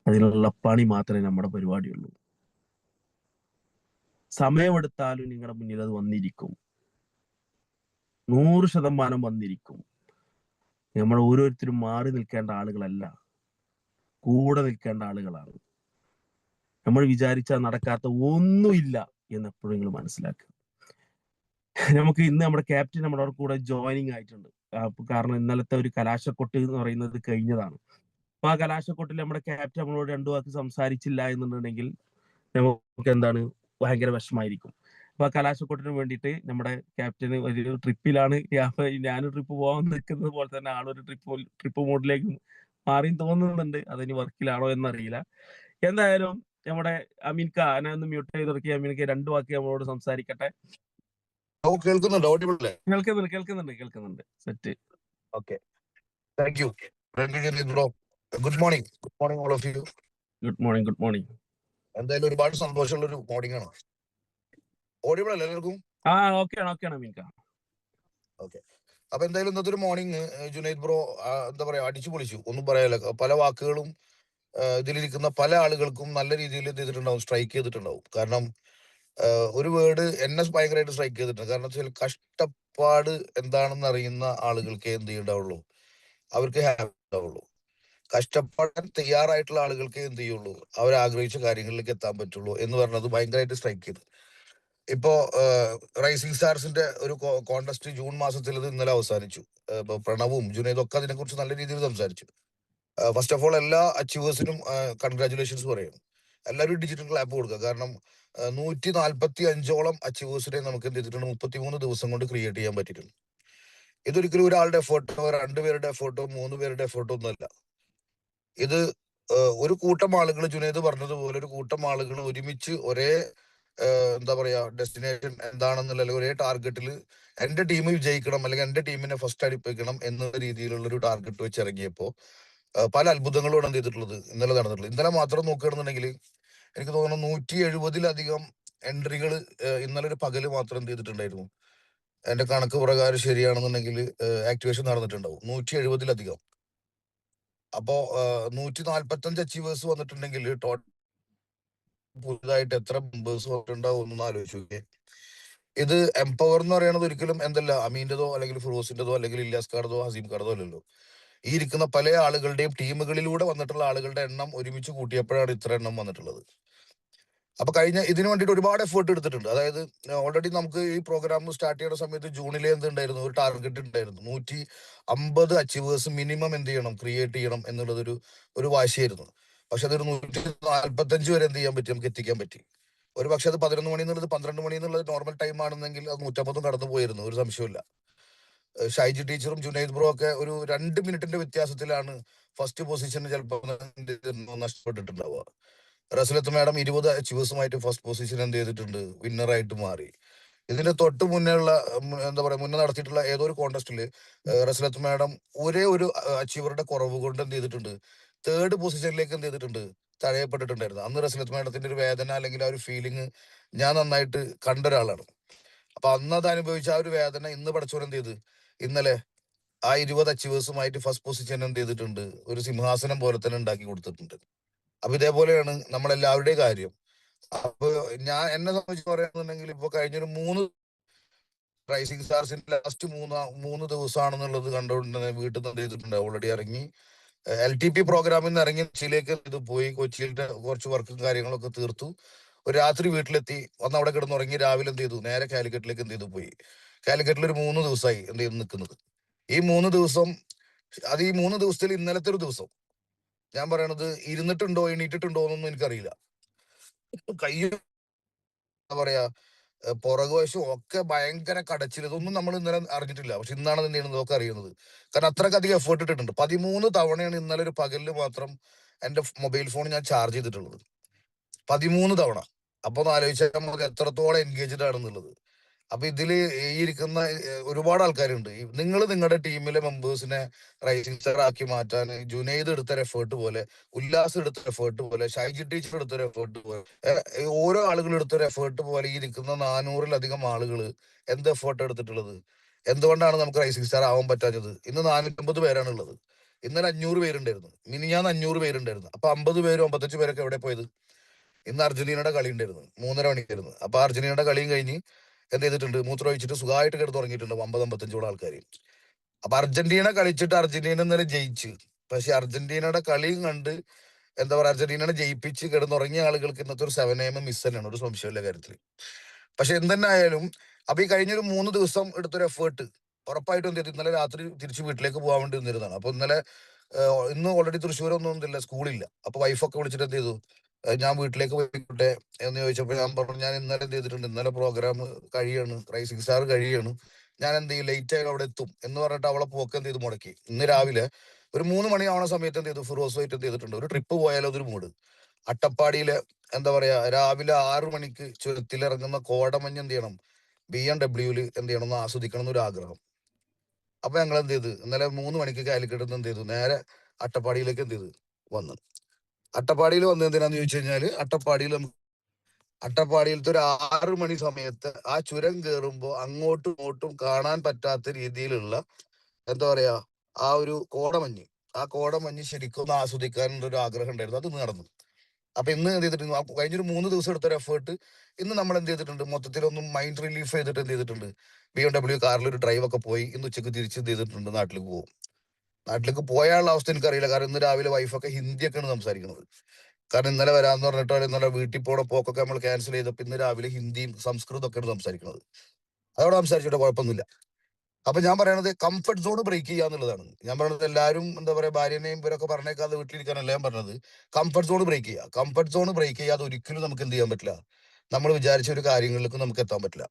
അതിനുള്ള പണി മാത്രമേ നമ്മുടെ പരിപാടിയുള്ളൂ. സമയമെടുത്താലും നിങ്ങളുടെ മുന്നിൽ അത് വന്നിരിക്കും, 100% വന്നിരിക്കും. നമ്മൾ ഓരോരുത്തരും മാറി നിൽക്കേണ്ട ആളുകളല്ല, കൂടെ നിൽക്കേണ്ട ആളുകളാണ്. നമ്മൾ വിചാരിച്ചാൽ നടക്കാത്ത ഒന്നുമില്ല എന്ന് എപ്പോഴും നിങ്ങൾ മനസ്സിലാക്കുക. നമുക്ക് ഇന്ന് നമ്മുടെ ക്യാപ്റ്റൻ നമ്മുടെ കൂടെ ജോയിനിങ് ആയിട്ടുണ്ട്. കാരണം ഇന്നലത്തെ ഒരു കലാശക്കൊട്ട് എന്ന് പറയുന്നത് കഴിഞ്ഞതാണ്. അപ്പൊ ആ കലാശക്കൊട്ടിൽ നമ്മുടെ ക്യാപ്റ്റൻ നമ്മളോട് 2 വാക്ക് സംസാരിച്ചില്ല എന്നുണ്ടെങ്കിൽ നമുക്ക് എന്താണ് ഭയങ്കര വിഷമായിരിക്കും. അപ്പൊ ആ കലാശക്കൊട്ടിന് വേണ്ടിയിട്ട് നമ്മുടെ ക്യാപ്റ്റന് ഒരു ട്രിപ്പിലാണ്. ഞാനൊരു ട്രിപ്പ് പോകാൻ നിൽക്കുന്നത് പോലെ തന്നെ ആളൊരു ട്രിപ്പ് മോഡിലേക്ക് മാറിയും തോന്നുന്നുണ്ട്. അതിന് വർക്കിലാണോ എന്നറിയില്ല. എന്തായാലും നമ്മുടെ അമീൻക, ഞാനൊന്ന് മ്യൂട്ട് ചെയ്ത് ഇറക്കി. അമീൻക്ക് 2 വാക്ക് നമ്മളോട് സംസാരിക്കട്ടെ. കേൾക്കുന്നുണ്ട്. Set. Okay, thank you. Good morning all of you. Good morning. എന്തായാലും ഒരുപാട് സന്തോഷമുള്ള ഒരു മോർണിംഗ് ആണ്. ഓഡിബിൾ അല്ലേ എല്ലാവർക്കും? ഓക്കെയാണ് അമീൻക. ഓക്കെ. അപ്പൊ എന്തായാലും ഇന്നത്തെ ഒരു മോർണിംഗ് ജുനൈദ് ബ്രോ എന്താ പറയാ അടിച്ചു പൊളിച്ചു. ഒന്നും പറയാല്ല. പല വാക്കുകളും ഇതിലിരിക്കുന്ന പല ആളുകൾക്കും നല്ല രീതിയിൽ ഇത് ചെയ്തിട്ടുണ്ടാവും, സ്ട്രൈക്ക് ചെയ്തിട്ടുണ്ടാവും. കാരണം ഒരു വേർഡ് എന്നെ ഭയങ്കരമായിട്ട് സ്ട്രൈക്ക് ചെയ്തിട്ടുണ്ട്. കാരണം വെച്ചാൽ കഷ്ടപ്പാട് എന്താണെന്ന് അറിയുന്ന ആളുകൾക്ക് എന്ത് ചെയ്യണ്ടാവുള്ളൂ, അവർക്ക് ഹാപ്പി ഉണ്ടാവുള്ളൂ. കഷ്ടപ്പെടാൻ തയ്യാറായിട്ടുള്ള ആളുകൾക്ക് എന്ത് ചെയ്യുള്ളൂ, അവർ ആഗ്രഹിച്ച കാര്യങ്ങളിലേക്ക് എത്താൻ പറ്റുള്ളൂ എന്ന് പറഞ്ഞത് ഭയങ്കരമായിട്ട് സ്ട്രൈക്ക് ചെയ്തു. ഇപ്പോ റൈസിംഗ് സ്റ്റാർസിന്റെ ഒരു കോൺടെസ്റ്റ് ജൂൺ മാസത്തിൽ ഇത് ഇന്നലെ അവസാനിച്ചു. ഇപ്പൊ പ്രണവും ജുനൈദും ഒക്കെ അതിനെക്കുറിച്ച് നല്ല രീതിയിൽ സംസാരിച്ചു. ഫസ്റ്റ് ഓഫ് ഓൾ എല്ലാ അച്ചീവേഴ്സിനും കൺഗ്രാറ്റുലേഷൻസ് പറയും. എല്ലാവരും ഡിജിറ്റൽ ക്ലാപ്പ് കൊടുക്കുക. കാരണം 145ഓളം അച്ചീവേഴ്സിനെ നമുക്ക് എന്ത് ചെയ്തിട്ടുണ്ട്, 33 ദിവസം കൊണ്ട് ക്രിയേറ്റ് ചെയ്യാൻ പറ്റിയിട്ടുണ്ട്. ഇതൊരിക്കലും ഒരാളുടെ എഫേർട്ടോ 2 പേരുടെ എഫേർട്ടോ 3 പേരുടെ എഫേർട്ടോ ഒന്നുമല്ല. ഇത് ഒരു കൂട്ടം ആളുകൾ, ജുനൈദ് പറഞ്ഞതുപോലെ ഒരു കൂട്ടം ആളുകൾ ഒരുമിച്ച് ഒരേ എന്താ പറയാ ഡെസ്റ്റിനേഷൻ എന്താണെന്നുള്ള, അല്ലെങ്കിൽ ഒരേ ടാർഗറ്റിൽ എന്റെ ടീം വിജയിക്കണം അല്ലെങ്കിൽ എന്റെ ടീമിനെ ഫസ്റ്റ് അടിപ്പിക്കണം എന്നുള്ള രീതിയിലുള്ള ഒരു ടാർഗറ്റ് വെച്ച് ഇറങ്ങിയപ്പോ പല അത്ഭുതങ്ങളോട് എന്ത് ചെയ്തിട്ടുള്ളത് ഇന്നലെ നടന്നിട്ടുള്ളത്. ഇന്നലെ മാത്രം നോക്കുകയാണെന്നുണ്ടെങ്കിൽ എനിക്ക് തോന്നുന്നു 170ലധികം എൻട്രികൾ ഇന്നലെ ഒരു പകല് മാത്രം എന്ത് ചെയ്തിട്ടുണ്ടായിരുന്നു. എന്റെ കണക്ക് പ്രകാരം ശരിയാണെന്നുണ്ടെങ്കിൽ ആക്ടിവേഷൻ നടന്നിട്ടുണ്ടാവും 170ലധികം. അപ്പോ 145 അച്ചീവേഴ്സ് വന്നിട്ടുണ്ടെങ്കിൽ ടോട്ടൽ പുതുതായിട്ട് എത്ര മെമ്പേഴ്സ് വന്നിട്ടുണ്ടാവും എന്നൊന്ന് ആലോചിച്ച് നോക്കിയേ. ഇത് എംപവർ എന്ന് പറയുന്നത് ഒരിക്കലും എന്തല്ല അമീന്റെതോ അല്ലെങ്കിൽ ഫിറോസിന്റെതോ അല്ലെങ്കിൽ ഇല്ലാസ് കാർഡോ ഹസീം കാർഡോ അല്ലല്ലോ. ഈ ഇരിക്കുന്ന പല ആളുകളുടെയും ടീമുകളിലൂടെ വന്നിട്ടുള്ള ആളുകളുടെ എണ്ണം ഒരുമിച്ച് കൂട്ടിയപ്പോഴാണ് ഇത്ര എണ്ണം വന്നിട്ടുള്ളത്. അപ്പൊ കഴിഞ്ഞ ഇതിനു വേണ്ടിയിട്ട് ഒരുപാട് എഫേർട്ട് എടുത്തിട്ടുണ്ട്. അതായത് ഓൾറെഡി നമുക്ക് ഈ പ്രോഗ്രാം സ്റ്റാർട്ട് ചെയ്യുന്ന സമയത്ത് ജൂണിലെ എന്തുണ്ടായിരുന്നു, ഒരു ടാർഗറ്റ് ഉണ്ടായിരുന്നു. 150 അച്ചീവേഴ്സ് മിനിമം എന്ത് ചെയ്യണം, ക്രിയേറ്റ് ചെയ്യണം എന്നുള്ളത് ഒരു വാശിയായിരുന്നു. പക്ഷെ അതൊരു 145 വരെ എന്ത് ചെയ്യാൻ പറ്റി, നമുക്ക് എത്തിക്കാൻ പറ്റി. ഒരു പക്ഷെ അത് 11 മണി എന്നുള്ളത് 12 മണി എന്നുള്ളത് നോർമൽ ടൈം ആണെന്നെങ്കിൽ അത് 150 കടന്നു പോയിരുന്നു, ഒരു സംശയമില്ല. ഷൈജി ടീച്ചറും ജുനൈദ് ബ്രോ ഒക്കെ ഒരു 2 മിനിറ്റിന്റെ വ്യത്യാസത്തിലാണ് ഫസ്റ്റ് പൊസിഷന് ചിലപ്പോൾ നഷ്ടപ്പെട്ടിട്ടുണ്ടാവുക. റസലത്ത് മാഡം 20 അച്ചീവേഴ്സുമായിട്ട് ഫസ്റ്റ് പൊസിഷൻ എന്ത് ചെയ്തിട്ടുണ്ട്, വിന്നറായിട്ട് മാറി. ഇതിന്റെ തൊട്ട് മുന്നേ ഉള്ള എന്താ പറയാ മുന്നേ നടത്തിയിട്ടുള്ള ഏതോ ഒരു കോൺടെസ്റ്റില് റസലത്ത് മാഡം ഒരേ ഒരു അച്ചീവറുടെ കുറവ് കൊണ്ട് എന്ത് ചെയ്തിട്ടുണ്ട്, 3rd പൊസിഷനിലേക്ക് എന്ത് ചെയ്തിട്ടുണ്ട്, തഴയപ്പെട്ടിട്ടുണ്ടായിരുന്നു. അന്ന് റസലത്ത് മാഡത്തിന്റെ ഒരു വേദന അല്ലെങ്കിൽ ആ ഒരു ഫീലിംഗ് ഞാൻ നന്നായിട്ട് കണ്ട ഒരാളാണ്. അപ്പൊ അന്ന് അത് അനുഭവിച്ച ആ ഒരു വേദന ഇന്ന് പഠിച്ചവർ എന്ത് ചെയ്ത് ഇന്നലെ ആ 20 അച്ചീവേഴ്സുമായിട്ട് ഫസ്റ്റ് പൊസിഷൻ എന്ത് ചെയ്തിട്ടുണ്ട്, ഒരു സിംഹാസനം പോലെ തന്നെ ഉണ്ടാക്കി കൊടുത്തിട്ടുണ്ട്. അപ്പൊ ഇതേപോലെയാണ് നമ്മളെല്ലാവരുടെയും കാര്യം. അപ്പൊ എന്നെ സംബന്ധിച്ച് പറയുകയാണെന്നുണ്ടെങ്കിൽ ഇപ്പൊ കഴിഞ്ഞൊരു 3 റൈസിംഗ് സ്റ്റാർസിന്റെ ലാസ്റ്റ് 3 ദിവസമാണെന്നുള്ളത് കണ്ടുകൊണ്ട് വീട്ടിൽ നിന്ന് എന്ത് ചെയ്തിട്ടുണ്ട്, ഓൾറെഡി ഇറങ്ങി LTP പ്രോഗ്രാമിൽ നിന്ന് ഇറങ്ങി കൊച്ചിയിലേക്ക് ഇത് പോയി. കൊച്ചിയിലെ കുറച്ച് വർക്കും കാര്യങ്ങളൊക്കെ തീർത്തു. ഒരു രാത്രി വീട്ടിലെത്തി, വന്ന് അവിടെ കിടന്നുറങ്ങി. രാവിലെ എന്ത് ചെയ്തു, നേരെ കാലിക്കറ്റിലേക്ക് എന്ത് ചെയ്തു പോയി. കാലിക്കറ്റിൽ ഒരു 3 ദിവസമായി എന്ത് ചെയ്ത് നിൽക്കുന്നത്. ഈ 3 ദിവസം, അത് ഈ 3 ദിവസത്തിൽ ഇന്നലത്തെ ഒരു ദിവസം ഞാൻ പറയണത് ഇരുന്നിട്ടുണ്ടോ എണീറ്റിട്ടുണ്ടോ എന്നൊന്നും എനിക്കറിയില്ല. കയ്യും എന്താ പറയാ പുറകുവശം ഒക്കെ ഭയങ്കര കടച്ചിൽ. ഇതൊന്നും നമ്മൾ ഇന്നലെ അറിഞ്ഞിട്ടില്ല. പക്ഷെ ഇന്നാണ് എന്ത് ചെയ്യണത് ഒക്കെ അറിയുന്നത്. കാരണം അത്രക്കധികം എഫേർട്ട് ഇട്ടിട്ടുണ്ട്. 13 തവണയാണ് ഇന്നലെ ഒരു പകലില് മാത്രം എന്റെ മൊബൈൽ ഫോൺ ഞാൻ ചാർജ് ചെയ്തിട്ടുള്ളത്. 13 തവണ. അപ്പൊ ഒന്ന് ആലോചിച്ചാൽ നമുക്ക് എത്രത്തോളം എൻഗേജ്ഡ് ആണെന്നുള്ളത്. അപ്പൊ ഇതില് ഈ ഇരിക്കുന്ന ഒരുപാട് ആൾക്കാരുണ്ട്. നിങ്ങൾ നിങ്ങളുടെ ടീമിലെ മെമ്പേഴ്സിനെ റൈസിംഗ് സ്റ്റാർ ആക്കി മാറ്റാൻ ജുനൈദ് എടുത്തൊരു എഫേർട്ട് പോലെ, ഉല്ലാസ് എടുത്തൊരു എഫേർട്ട് പോലെ, ഷൈജി ടീച്ചർ എടുത്തൊരു എഫേർട്ട് പോലെ, ഓരോ ആളുകൾ എടുത്തൊരു എഫേർട്ട് പോലെ ഈ ഇരിക്കുന്ന 400ലധികം ആളുകൾ എന്ത് എഫേർട്ട് എടുത്തിട്ടുള്ളത്. എന്തുകൊണ്ടാണ് നമുക്ക് റൈസിംഗ് സ്റ്റാർ ആവാൻ പറ്റാത്തത്? ഇന്ന് 450 പേരാണ് ഉള്ളത്. ഇന്നലെ 500 പേരുണ്ടായിരുന്നു. മിനിഞ്ഞാന്ന് 500 പേരുണ്ടായിരുന്നു. അപ്പൊ 50 പേരും 55 പേരൊക്കെ എവിടെ പോയത്? ഇന്ന് അർജന്റീനയുടെ കളി ഉണ്ടായിരുന്നു, 3:30 മണിക്കായിരുന്നു. അപ്പൊ അർജന്റീനയുടെ കളിയും കഴിഞ്ഞ് എന്ത് ചെയ്തിട്ടുണ്ട്, മൂത്രം ഒഴിച്ചിട്ട് സുഖമായിട്ട് കിടന്ന് തുടങ്ങിയിട്ടുണ്ട് 50-55 ആൾക്കാർ. അപ്പൊ അർജന്റീന കളിച്ചിട്ട് അർജന്റീന ഇന്നലെ ജയിച്ച്. പക്ഷെ അർജന്റീനയുടെ കളിയും കണ്ട് എന്താ പറയാ അർജന്റീനയെ ജയിപ്പിച്ച് കിടന്നുറങ്ങിയ ആളുകൾക്ക് ഇന്നത്തെ ഒരു 7 AM മിസ് തന്നെയാണ്, ഒരു സംശയമില്ല കാര്യത്തിൽ. പക്ഷെ എന്തെന്നെ ആയാലും അപ്പൊ ഈ കഴിഞ്ഞൊരു 3 ദിവസം എടുത്തൊരു എഫേർട്ട് ഉറപ്പായിട്ടും എന്ത് ചെയ്തു, ഇന്നലെ രാത്രി തിരിച്ച് വീട്ടിലേക്ക് പോകാൻ വേണ്ടി നിന്നിരുന്നതാണ്. അപ്പൊ ഇന്ന് ഓൾറെഡി തൃശ്ശൂരൊന്നും ഇല്ല, സ്കൂളില്ല. അപ്പൊ വൈഫൊക്കെ വിളിച്ചിട്ട് എന്ത് ചെയ്തു, ഞാൻ വീട്ടിലേക്ക് പോയിക്കോട്ടെ എന്ന് ചോദിച്ചപ്പോൾ ഞാൻ പറഞ്ഞു, ഞാൻ ഇന്നലെ എന്ത് ചെയ്തിട്ടുണ്ട്, ഇന്നലെ പ്രോഗ്രാം കഴിയാണ്, റൈസിംഗ് സ്റ്റാർ കഴിയാണ്, ഞാൻ എന്ത് ചെയ്യും, ലേറ്റ് ആയി അവിടെ എത്തും എന്ന് പറഞ്ഞിട്ട് അവളെ പോക്ക് എന്ത് ചെയ്ത് മുടക്കി. ഇന്ന് രാവിലെ ഒരു 3 മണി ആവുന്ന സമയത്ത് എന്ത് ചെയ്തു, ഫിറോസുമായിട്ട് എന്ത് ചെയ്തിട്ടുണ്ട്, ഒരു ട്രിപ്പ് പോയാലോ അതൊരു മൂഡ്. അട്ടപ്പാടിയിലെ എന്താ പറയാ രാവിലെ 6 മണിക്ക് ചുരത്തിലിറങ്ങുന്ന കോടമഞ്ഞ് എന്ത് ചെയ്യണം, BMW എന്ത് ചെയ്യണം എന്ന് ആസ്വദിക്കണം എന്നൊരു ആഗ്രഹം. അപ്പൊ ഞങ്ങൾ എന്ത് ചെയ്ത് ഇന്നലെ 3 മണിക്ക് കാലിക്കറ്റ് എന്ത് ചെയ്തു, നേരെ അട്ടപ്പാടിയിലേക്ക് എന്ത് ചെയ്ത് വന്നു. അട്ടപ്പാടിയിൽ വന്നത് എന്തിനാന്ന് ചോദിച്ചു കഴിഞ്ഞാല് അട്ടപ്പാടിയിലത്തെ ഒരു 6 മണി സമയത്ത് ആ ചുരം കയറുമ്പോ അങ്ങോട്ടും ഇങ്ങോട്ടും കാണാൻ പറ്റാത്ത രീതിയിലുള്ള എന്താ പറയാ ആ കോടമഞ്ഞ് ശരിക്കും ഒന്ന് ആസ്വദിക്കാനുള്ള ഒരു ആഗ്രഹം ഉണ്ടായിരുന്നു. അത് നടന്നു. അപ്പൊ ഇന്ന് എന്ത് ചെയ്തിട്ടുണ്ട്, കഴിഞ്ഞൊരു 3 ദിവസം എടുത്തൊരു എഫേർട്ട് ഇന്ന് നമ്മൾ എന്ത് ചെയ്തിട്ടുണ്ട്, മൊത്തത്തിലൊന്നും മൈൻഡ് റിലീഫ് ചെയ്തിട്ട് എന്ത് ചെയ്തിട്ടുണ്ട്, BMW കാറിൽ ഒരു ഡ്രൈവ് ഒക്കെ പോയി ഇന്ന് ഉച്ചക്ക് തിരിച്ച് എന്ത് ചെയ്തിട്ടുണ്ട്, നാട്ടിലേക്ക് പോകും. നാട്ടിലേക്ക് പോയാലുള്ള അവസ്ഥ എനിക്കറിയില്ല. കാരണം ഇന്ന് രാവിലെ വൈഫൊക്കെ ഹിന്ദിയൊക്കെയാണ് സംസാരിക്കുന്നത്. കാരണം ഇന്നലെ വരാന്ന് പറഞ്ഞിട്ടോ ഇന്നലെ വീട്ടിൽ പോണ പോക്കൊക്കെ നമ്മൾ ക്യാൻസൽ ചെയ്തപ്പോൾ ഇന്ന് രാവിലെ ഹിന്ദിയും സംസ്കൃതം ഒക്കെയാണ് സംസാരിക്കുന്നത്. അതോടെ സംസാരിച്ചിട്ട് കുഴപ്പമൊന്നുമില്ല. അപ്പൊ ഞാൻ പറയണത് കംഫർട്ട് സോൺ ബ്രേക്ക് ചെയ്യുക എന്നുള്ളതാണ്. ഞാൻ പറയണത് എല്ലാവരും എന്താ പറയാ ഭാര്യനെയും ഇവരൊക്കെ പറഞ്ഞേക്കാതെ വീട്ടിലിരിക്കാനല്ല ഞാൻ പറഞ്ഞത്. കംഫർട്ട് സോൺ ബ്രേക്ക് ചെയ്യുക. കംഫർട്ട് സോൺ ബ്രേക്ക് ചെയ്യാതെ ഒരിക്കലും നമുക്ക് എന്ത് ചെയ്യാൻ പറ്റില്ല, നമ്മൾ വിചാരിച്ച ഒരു കാര്യങ്ങളിലേക്ക് നമുക്ക് എത്താൻ പറ്റില്ല.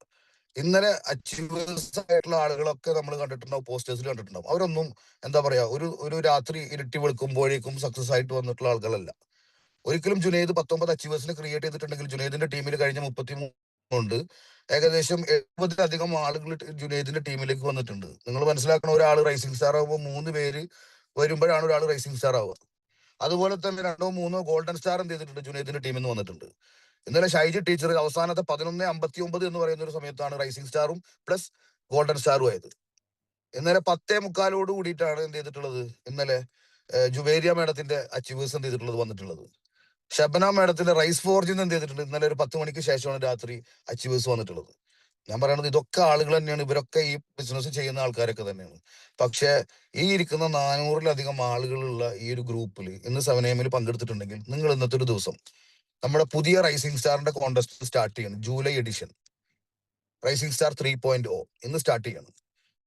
ഇന്നലെ അച്ചീവേഴ്സ് ആയിട്ടുള്ള ആളുകളൊക്കെ നമ്മൾ കണ്ടിട്ടുണ്ടാവും, പോസ്റ്റേഴ്സിൽ കണ്ടിട്ടുണ്ടാവും. അവരൊന്നും എന്താ പറയാ ഒരു രാത്രി ഇരുട്ടി വെളുക്കുമ്പോഴേക്കും സക്സസ് ആയിട്ട് വന്നിട്ടുള്ള ആളുകളല്ല. ഒരിക്കലും ജുനൈദ് 19 അച്ചീവേഴ്സിനെ ക്രിയേറ്റ് ചെയ്തിട്ടുണ്ടെങ്കിൽ ജുനൈദിന്റെ ടീമിൽ കഴിഞ്ഞ 33 ഏകദേശം 70-ലധികം ആളുകൾ ജുനൈദിന്റെ ടീമിലേക്ക് വന്നിട്ടുണ്ട്. നിങ്ങൾ മനസ്സിലാക്കണം, ഒരാൾ റൈസിംഗ് സ്റ്റാർ ആകുമ്പോൾ 3 പേര് വരുമ്പോഴാണ് ഒരാൾ റൈസിംഗ് സ്റ്റാർ ആവുക. അതുപോലെ തന്നെ 2-3 ഗോൾഡൻ സ്റ്റാർ എന്ത് ചെയ്തിട്ടുണ്ട്, ജുനൈദിന്റെ ടീമിൽ നിന്ന് വന്നിട്ടുണ്ട്. ഇന്നലെ ഷൈജി ടീച്ചർ അവസാനത്തെ 11:59 എന്ന് പറയുന്ന ഒരു സമയത്താണ് റൈസിംഗ് സ്റ്റാറും പ്ലസ് ഗോൾഡൻ സ്റ്റാറും ആയത്. ഇന്നലെ 10:45 കൂടിയിട്ടാണ് എന്ത് ചെയ്തിട്ടുള്ളത്, ഇന്നലെ ജുവേരിയ മേഡത്തിന്റെ അച്ചീവേഴ്സ് എന്ത് ചെയ്തിട്ടുള്ളത് വന്നിട്ടുള്ളത്. ഷബന മേഡത്തിന്റെ റൈസ് ഫോർജിൽ നിന്ന് എന്ത് ചെയ്തിട്ടുണ്ട്, ഇന്നലെ ഒരു 10 മണിക്ക് ശേഷമാണ് രാത്രി അച്ചീവേഴ്സ് വന്നിട്ടുള്ളത്. ഞാൻ പറയണത് ഇതൊക്കെ ആളുകൾ തന്നെയാണ്, ഇവരൊക്കെ ഈ ബിസിനസ് ചെയ്യുന്ന ആൾക്കാരൊക്കെ തന്നെയാണ്. പക്ഷെ ഈ ഇരിക്കുന്ന 400-ലധികം ആളുകളുള്ള ഈ ഒരു ഗ്രൂപ്പിൽ ഇന്ന് 7am പങ്കെടുത്തിട്ടുണ്ടെങ്കിൽ നിങ്ങൾ ഇന്നത്തെ ഒരു ദിവസം നമ്മുടെ പുതിയ റൈസിംഗ് സ്റ്റാറിന്റെ കോൺടെസ്റ്റ് സ്റ്റാർട്ട് ചെയ്യണം. ജൂലൈ എഡിഷൻ റൈസിംഗ് സ്റ്റാർ 3.0 ഇന്ന് സ്റ്റാർട്ട് ചെയ്യണം.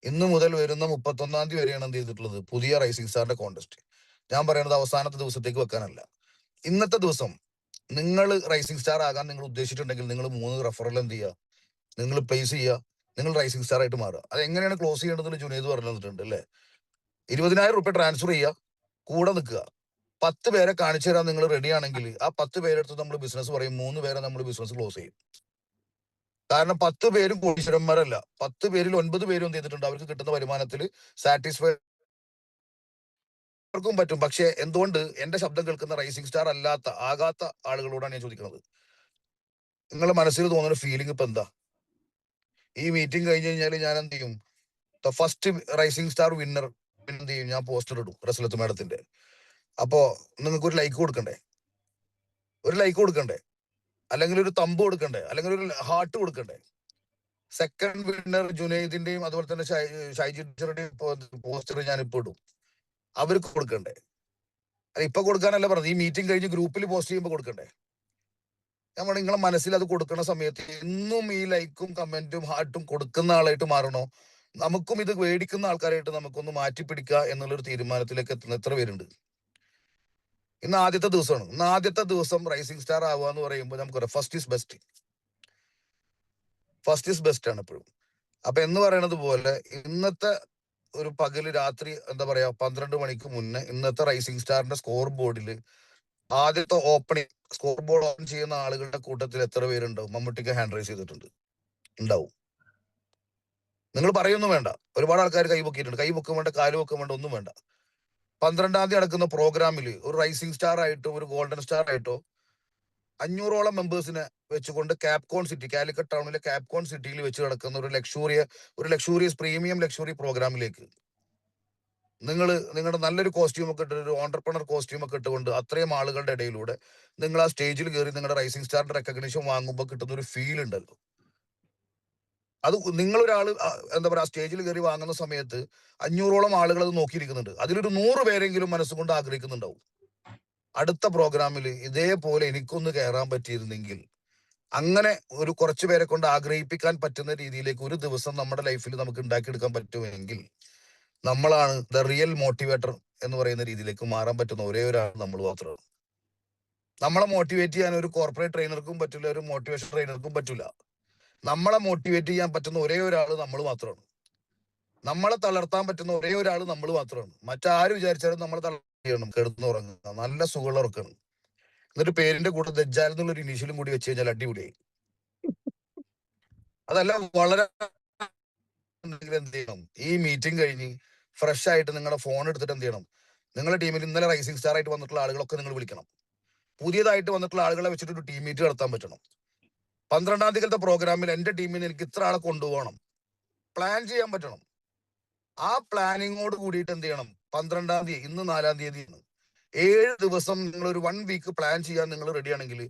ഇന്ന് മുതൽ വരുന്ന 31-ാം തീയതി വരെയാണ് എന്ത് ചെയ്തിട്ടുള്ളത്, പുതിയ റൈസിംഗ് സ്റ്റാറിന്റെ കോൺടെസ്റ്റ്. ഞാൻ പറയുന്നത് അവസാനത്തെ ദിവസത്തേക്ക് വെക്കാനല്ല. ഇന്നത്തെ ദിവസം നിങ്ങൾ റൈസിംഗ് സ്റ്റാർ ആകാൻ നിങ്ങൾ ഉദ്ദേശിച്ചിട്ടുണ്ടെങ്കിൽ നിങ്ങൾ 3 റെഫറൽ എന്ത് ചെയ്യുക, നിങ്ങൾ പ്ലേസ് ചെയ്യുക, നിങ്ങൾ റൈസിംഗ് സ്റ്റാർ ആയിട്ട് മാറുക. അത് എങ്ങനെയാണ് ക്ലോസ് ചെയ്യേണ്ടതെന്ന് ജുനൈദ് പറഞ്ഞു തന്നിട്ടുണ്ട് അല്ലേ. 20,000 രൂപ ട്രാൻസ്ഫർ ചെയ്യുക, കൂടെ നിൽക്കുക. 10 പേരെ കാണിച്ചു തരാൻ നിങ്ങൾ റെഡി ആണെങ്കിൽ ആ 10 പേരെടുത്ത് നമ്മൾ ബിസിനസ് പറയും, 3 പേരെ നമ്മൾ ബിസിനസ് ക്ലോസ് ചെയ്യും. കാരണം 10 പേരും കോടീശ്വരന്മാരല്ല. 10 പേരിൽ 9 പേരും എന്ത് ചെയ്തിട്ടുണ്ട്, അവർക്ക് കിട്ടുന്ന വരുമാനത്തിൽ സാറ്റിസ്ഫൈ ർക്കും പറ്റും. പക്ഷെ എന്തുകൊണ്ട് എന്റെ ശബ്ദം കേൾക്കുന്ന റൈസിംഗ് സ്റ്റാർ ആകാത്ത ആളുകളോടാണ് ഞാൻ ചോദിക്കുന്നത്, നിങ്ങളുടെ മനസ്സിൽ തോന്നുന്ന ഫീലിംഗ് ഇപ്പൊ എന്താ? ഈ മീറ്റിംഗ് കഴിഞ്ഞ് കഴിഞ്ഞാൽ ഞാൻ എന്ത് ചെയ്യും, ഫസ്റ്റ് റൈസിംഗ് സ്റ്റാർ വിന്നർ എന്ത് ചെയ്യും, ഞാൻ പോസ്റ്റർ ഇടും റസലത്ത് മേഡത്തിന്റെ. അപ്പോ നിങ്ങൾക്ക് ഒരു ലൈക്ക് കൊടുക്കണ്ടേ, അല്ലെങ്കിൽ ഒരു തമ്പ് കൊടുക്കണ്ടേ, അല്ലെങ്കിൽ ഒരു ഹാർട്ട് കൊടുക്കണ്ടേ? സെക്കൻഡ് വിന്നർ ജുനൈദിന്റെയും അതുപോലെ തന്നെ ഷൈജി ടീച്ചറുടെയും പോസ്റ്റർ ഞാൻ ഇപ്പൊ ഇടും, അവർക്ക് കൊടുക്കണ്ടേ? അല്ല, ഇപ്പൊ കൊടുക്കാനല്ല പറഞ്ഞത്, ഈ മീറ്റിംഗ് കഴിഞ്ഞ് ഗ്രൂപ്പിൽ പോസ്റ്റ് ചെയ്യുമ്പോൾ കൊടുക്കണ്ടേ? നമ്മൾ നിങ്ങളെ മനസ്സിൽ അത് കൊടുക്കുന്ന സമയത്ത് എന്നും ഈ ലൈക്കും കമന്റും ഹാർട്ടും കൊടുക്കുന്ന ആളായിട്ട് മാറണോ, നമുക്കും ഇത് മേടിക്കുന്ന ആൾക്കാരായിട്ട് നമുക്കൊന്ന് മാറ്റിപ്പിടിക്കുക എന്നുള്ളൊരു തീരുമാനത്തിലേക്ക് എത്തുന്ന എത്ര പേരുണ്ട്? ഇന്ന് ആദ്യത്തെ ദിവസമാണ്. ഇന്ന് ആദ്യത്തെ ദിവസം റൈസിംഗ് സ്റ്റാർ ആവുക എന്ന് പറയുമ്പോൾ നമുക്കറിയാം ഫസ്റ്റ് ഈസ് ബെസ്റ്റ് ആണ് എപ്പോഴും. അപ്പൊ എന്ന് പറയണത് പോലെ ഇന്നത്തെ ഒരു പകല് രാത്രി എന്താ പറയാ 12 മണിക്ക് മുന്നേ ഇന്നത്തെ റൈസിംഗ് സ്റ്റാറിന്റെ സ്കോർ ബോർഡിൽ ആദ്യത്തെ സ്കോർ ബോർഡ് ഓപ്പൺ ചെയ്യുന്ന ആളുകളുടെ കൂട്ടത്തിൽ എത്ര പേരുണ്ടാവും? മമ്മൂട്ടിക്ക് ഹാൻഡ് റൈസ് ചെയ്തിട്ടുണ്ട്, ഉണ്ടാവും. നിങ്ങൾ പറയൊന്നും വേണ്ട, ഒരുപാട് ആൾക്കാർ കൈ പൊക്കിയിട്ടുണ്ട്. കൈ പൊക്കും വേണ്ട, കാല് പൊക്കും വേണ്ട, ഒന്നും വേണ്ട. 12-ാം തീയതി നടക്കുന്ന പ്രോഗ്രാമിൽ ഒരു റൈസിംഗ് സ്റ്റാർ ആയിട്ടോ ഒരു ഗോൾഡൻ സ്റ്റാർ ആയിട്ടോ 500ഓളം മെമ്പേഴ്സിനെ വെച്ചുകൊണ്ട് കാപ്കോൺ സിറ്റി, കാലിക്കറ്റ് ടൗണിലെ കാപ്കോൺ സിറ്റിയിൽ വെച്ച് നടക്കുന്ന ഒരു ലക്ഷൂറിയസ് പ്രീമിയം ലക്ഷറി പ്രോഗ്രാമിലേക്ക് നിങ്ങളുടെ നല്ലൊരു കോസ്റ്റ്യൂം ഒക്കെ ഇട്ട്, ഒരു ഓണ്ടർപ്രണർ കോസ്റ്റ്യൂം ഒക്കെ ഇട്ടുകൊണ്ട് അത്രയും ആളുകളുടെ ഇടയിലൂടെ നിങ്ങൾ ആ സ്റ്റേജിൽ കയറി നിങ്ങളുടെ റൈസിംഗ് സ്റ്റാറിന്റെ റെക്കഗ്നിഷൻ വാങ്ങുമ്പോൾ കിട്ടുന്ന ഒരു ഫീൽ ഉണ്ടല്ലോ, അത് നിങ്ങളൊരാൾ എന്താ പറയാ സ്റ്റേജിൽ കയറി വാങ്ങുന്ന സമയത്ത് 500ഓളം ആളുകൾ അത് നോക്കിയിരിക്കുന്നുണ്ട്. അതിലൊരു 100 പേരെങ്കിലും മനസ്സുകൊണ്ട് ആഗ്രഹിക്കുന്നുണ്ടാവും, അടുത്ത പ്രോഗ്രാമിൽ ഇതേപോലെ എനിക്കൊന്ന് കയറാൻ പറ്റിയിരുന്നെങ്കിൽ. അങ്ങനെ ഒരു കുറച്ചു പേരെ കൊണ്ട് ആഗ്രഹിപ്പിക്കാൻ പറ്റുന്ന രീതിയിലേക്ക് ഒരു ദിവസം നമ്മുടെ ലൈഫിൽ നമുക്ക് ഉണ്ടാക്കിയെടുക്കാൻ പറ്റുമെങ്കിൽ നമ്മളാണ് ദ റിയൽ മോട്ടിവേറ്റർ എന്ന് പറയുന്ന രീതിയിലേക്ക് മാറാൻ പറ്റുന്ന ഒരേ ഒരാൾ നമ്മൾ മാത്രമാണ്. നമ്മളെ മോട്ടിവേറ്റ് ചെയ്യാൻ ഒരു കോർപ്പറേറ്റ് ട്രെയിനർക്കും പറ്റില്ല, ഒരു മോട്ടിവേഷൻ ട്രെയിനർക്കും പറ്റില്ല. നമ്മളെ മോട്ടിവേറ്റ് ചെയ്യാൻ പറ്റുന്ന ഒരേ ഒരാൾ നമ്മൾ മാത്രമാണ്. നമ്മളെ തളർത്താൻ പറ്റുന്ന ഒരേ ഒരാൾ നമ്മൾ മാത്രമാണ്. മറ്റാര് വിചാരിച്ചാലും നമ്മളെ തളർത്തണം, കിടന്നുറങ്ങുക, നല്ല സുഖമുള്ള ഉറക്കണം. എന്നിട്ട് പേരിന്റെ കൂടെ ദജ്ജാൽ എന്നുള്ളൊരു ഇനീഷ്യലും കൂടി വെച്ച് കഴിഞ്ഞാൽ അടിപൊളിയായി. അതല്ല വളരെ എന്ത് ചെയ്യണം, ഈ മീറ്റിംഗ് കഴിഞ്ഞ് ഫ്രഷ് ആയിട്ട് നിങ്ങളുടെ ഫോൺ എടുത്തിട്ട് എന്ത് ചെയ്യണം, നിങ്ങളുടെ ടീമിൽ ഇന്നലെ റൈസിംഗ് സ്റ്റാർ ആയിട്ട് വന്നിട്ടുള്ള ആളുകളൊക്കെ നിങ്ങൾ വിളിക്കണം. പുതിയതായിട്ട് വന്നിട്ടുള്ള ആളുകളെ വെച്ചിട്ട് ഒരു ടീം മീറ്റ് നടത്താൻ പറ്റണം. 12-ാം തീയതിയിലത്തെ പ്രോഗ്രാമിൽ എന്റെ ടീമിന് എനിക്ക് ഇത്ര ആളെ കൊണ്ടുപോകണം, പ്ലാൻ ചെയ്യാൻ പറ്റണം. ആ പ്ലാനിങ്ങോട് കൂടിയിട്ട് എന്ത് ചെയ്യണം, 12-ാം തീയതി, ഇന്ന് 4-ാം തീയതിയാണ്, 7 ദിവസം നിങ്ങൾ ഒരു 1 വീക്ക് പ്ലാൻ ചെയ്യാൻ നിങ്ങൾ റെഡി ആണെങ്കിൽ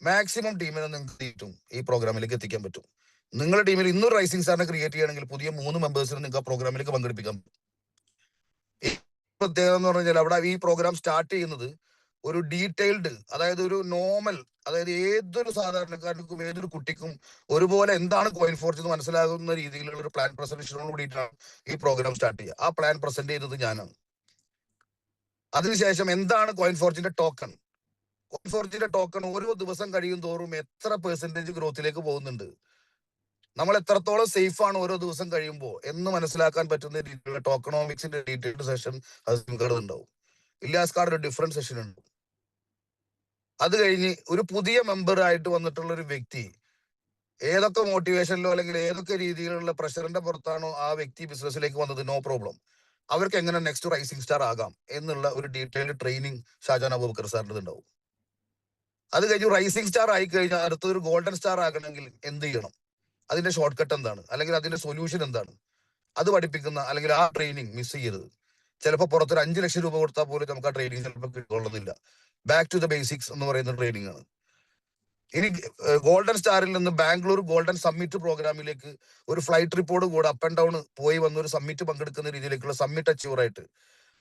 മാക്സിമം ടീമിനെ നിങ്ങൾക്ക് ഈ പ്രോഗ്രാമിലേക്ക് എത്തിക്കാൻ പറ്റും. നിങ്ങളുടെ ടീമിൽ ഇന്നൊരു റൈസിംഗ് സ്റ്റാറിനെ ക്രിയേറ്റ് ചെയ്യുകയാണെങ്കിൽ പുതിയ 3 മെമ്പേഴ്സിനെ നിങ്ങൾക്ക് ആ പ്രോഗ്രാമിലേക്ക് പങ്കെടുപ്പിക്കാം. പ്രത്യേകത എന്ന് പറഞ്ഞു കഴിഞ്ഞാൽ അവിടെ ഈ പ്രോഗ്രാം സ്റ്റാർട്ട് ചെയ്യുന്നത് ഒരു ഡീറ്റെയിൽഡ്, അതായത് ഒരു നോർമൽ, അതായത് ഏതൊരു സാധാരണക്കാരനും ഏതൊരു കുട്ടിക്കും ഒരുപോലെ എന്താണ് കോയിൻ ഫോർജ് എന്ന് മനസ്സിലാകുന്ന രീതിയിലുള്ള ഒരു പ്ലാൻ പ്രസന്റേഷനോട് കൂടിയിട്ടാണ് ഈ പ്രോഗ്രാം സ്റ്റാർട്ട് ചെയ്യുക. ആ പ്ലാൻ പ്രസന്റ് ചെയ്തത് ഞാനാണ്. അതിനുശേഷം എന്താണ് കോയിൻ ഫോർജിന്റെ ടോക്കൺ, കോയിൻ ഫോർജിന്റെ ടോക്കൺ ഓരോ ദിവസം കഴിയും തോറും എത്ര പെർസെന്റേജ് ഗ്രോത്തിലേക്ക് പോകുന്നുണ്ട്, നമ്മൾ എത്രത്തോളം സേഫ് ആണ് ഓരോ ദിവസം കഴിയുമ്പോൾ എന്ന് മനസ്സിലാക്കാൻ പറ്റുന്ന രീതിയിലുള്ള ടോക്കണോമിക്സിന്റെ ഡീറ്റെയിൽഡ് സെഷൻ അത് ഉണ്ടാവും. ഇല്ലാസ് കാർഡ് ഒരു ഡിഫറെന്റ് സെഷൻ ഉണ്ട്. അത് കഴിഞ്ഞ് ഒരു പുതിയ മെമ്പർ ആയിട്ട് വന്നിട്ടുള്ള ഒരു വ്യക്തി ഏതൊക്കെ മോട്ടിവേഷനിലോ അല്ലെങ്കിൽ ഏതൊക്കെ രീതിയിലുള്ള പ്രഷറിന്റെ പുറത്താണോ ആ വ്യക്തി ബിസിനസ്സിലേക്ക് വന്നത്, നോ പ്രോബ്ലം, അവർക്ക് എങ്ങനെ നെക്സ്റ്റ് റൈസിംഗ് സ്റ്റാർ ആകാം എന്നുള്ള ഒരു ഡീറ്റെയിൽഡ് ട്രെയിനിങ് ഷാജാൻ അബൂബക്കർ സാറിന്റെ ഉണ്ടാവും. അത് കഴിഞ്ഞ് റൈസിംഗ് സ്റ്റാർ ആയി കഴിഞ്ഞാൽ അടുത്തൊരു ഗോൾഡൻ സ്റ്റാർ ആകണമെങ്കിൽ എന്ത് ചെയ്യണം, അതിന്റെ ഷോർട്ട് കട്ട് എന്താണ്, അല്ലെങ്കിൽ അതിന്റെ സൊല്യൂഷൻ എന്താണ്, അത് പഠിപ്പിക്കുന്ന അല്ലെങ്കിൽ ആ ട്രെയിനിങ് മിസ് ചെയ്യരുത്. ചിലപ്പോൾ പുറത്തൊരു 5 ലക്ഷം രൂപ കൊടുത്താൽ പോലും നമുക്ക് ആ ട്രെയിനിങ് ചിലപ്പോൾ കിട്ടുകൊള്ളുന്നില്ല. ബാക്ക് ടു ദ ബേസിക്സ് എന്ന് പറയുന്ന ട്രെയിനിങ് ആണ്. ഇനി ഗോൾഡൻ സ്റ്റാറിൽ നിന്ന് ബാംഗ്ലൂർ ഗോൾഡൻ സമ്മിറ്റ് പ്രോഗ്രാമിലേക്ക് ഒരു ഫ്ലൈറ്റ് റിപ്പോർട്ട് കൂടെ അപ്പ് ആൻഡ് ഡൗൺ പോയി വന്ന ഒരു സമ്മിറ്റ് പങ്കെടുക്കുന്ന രീതിയിലേക്കുള്ള സമ്മിറ്റ് അച്ചീവർ ആയിട്ട്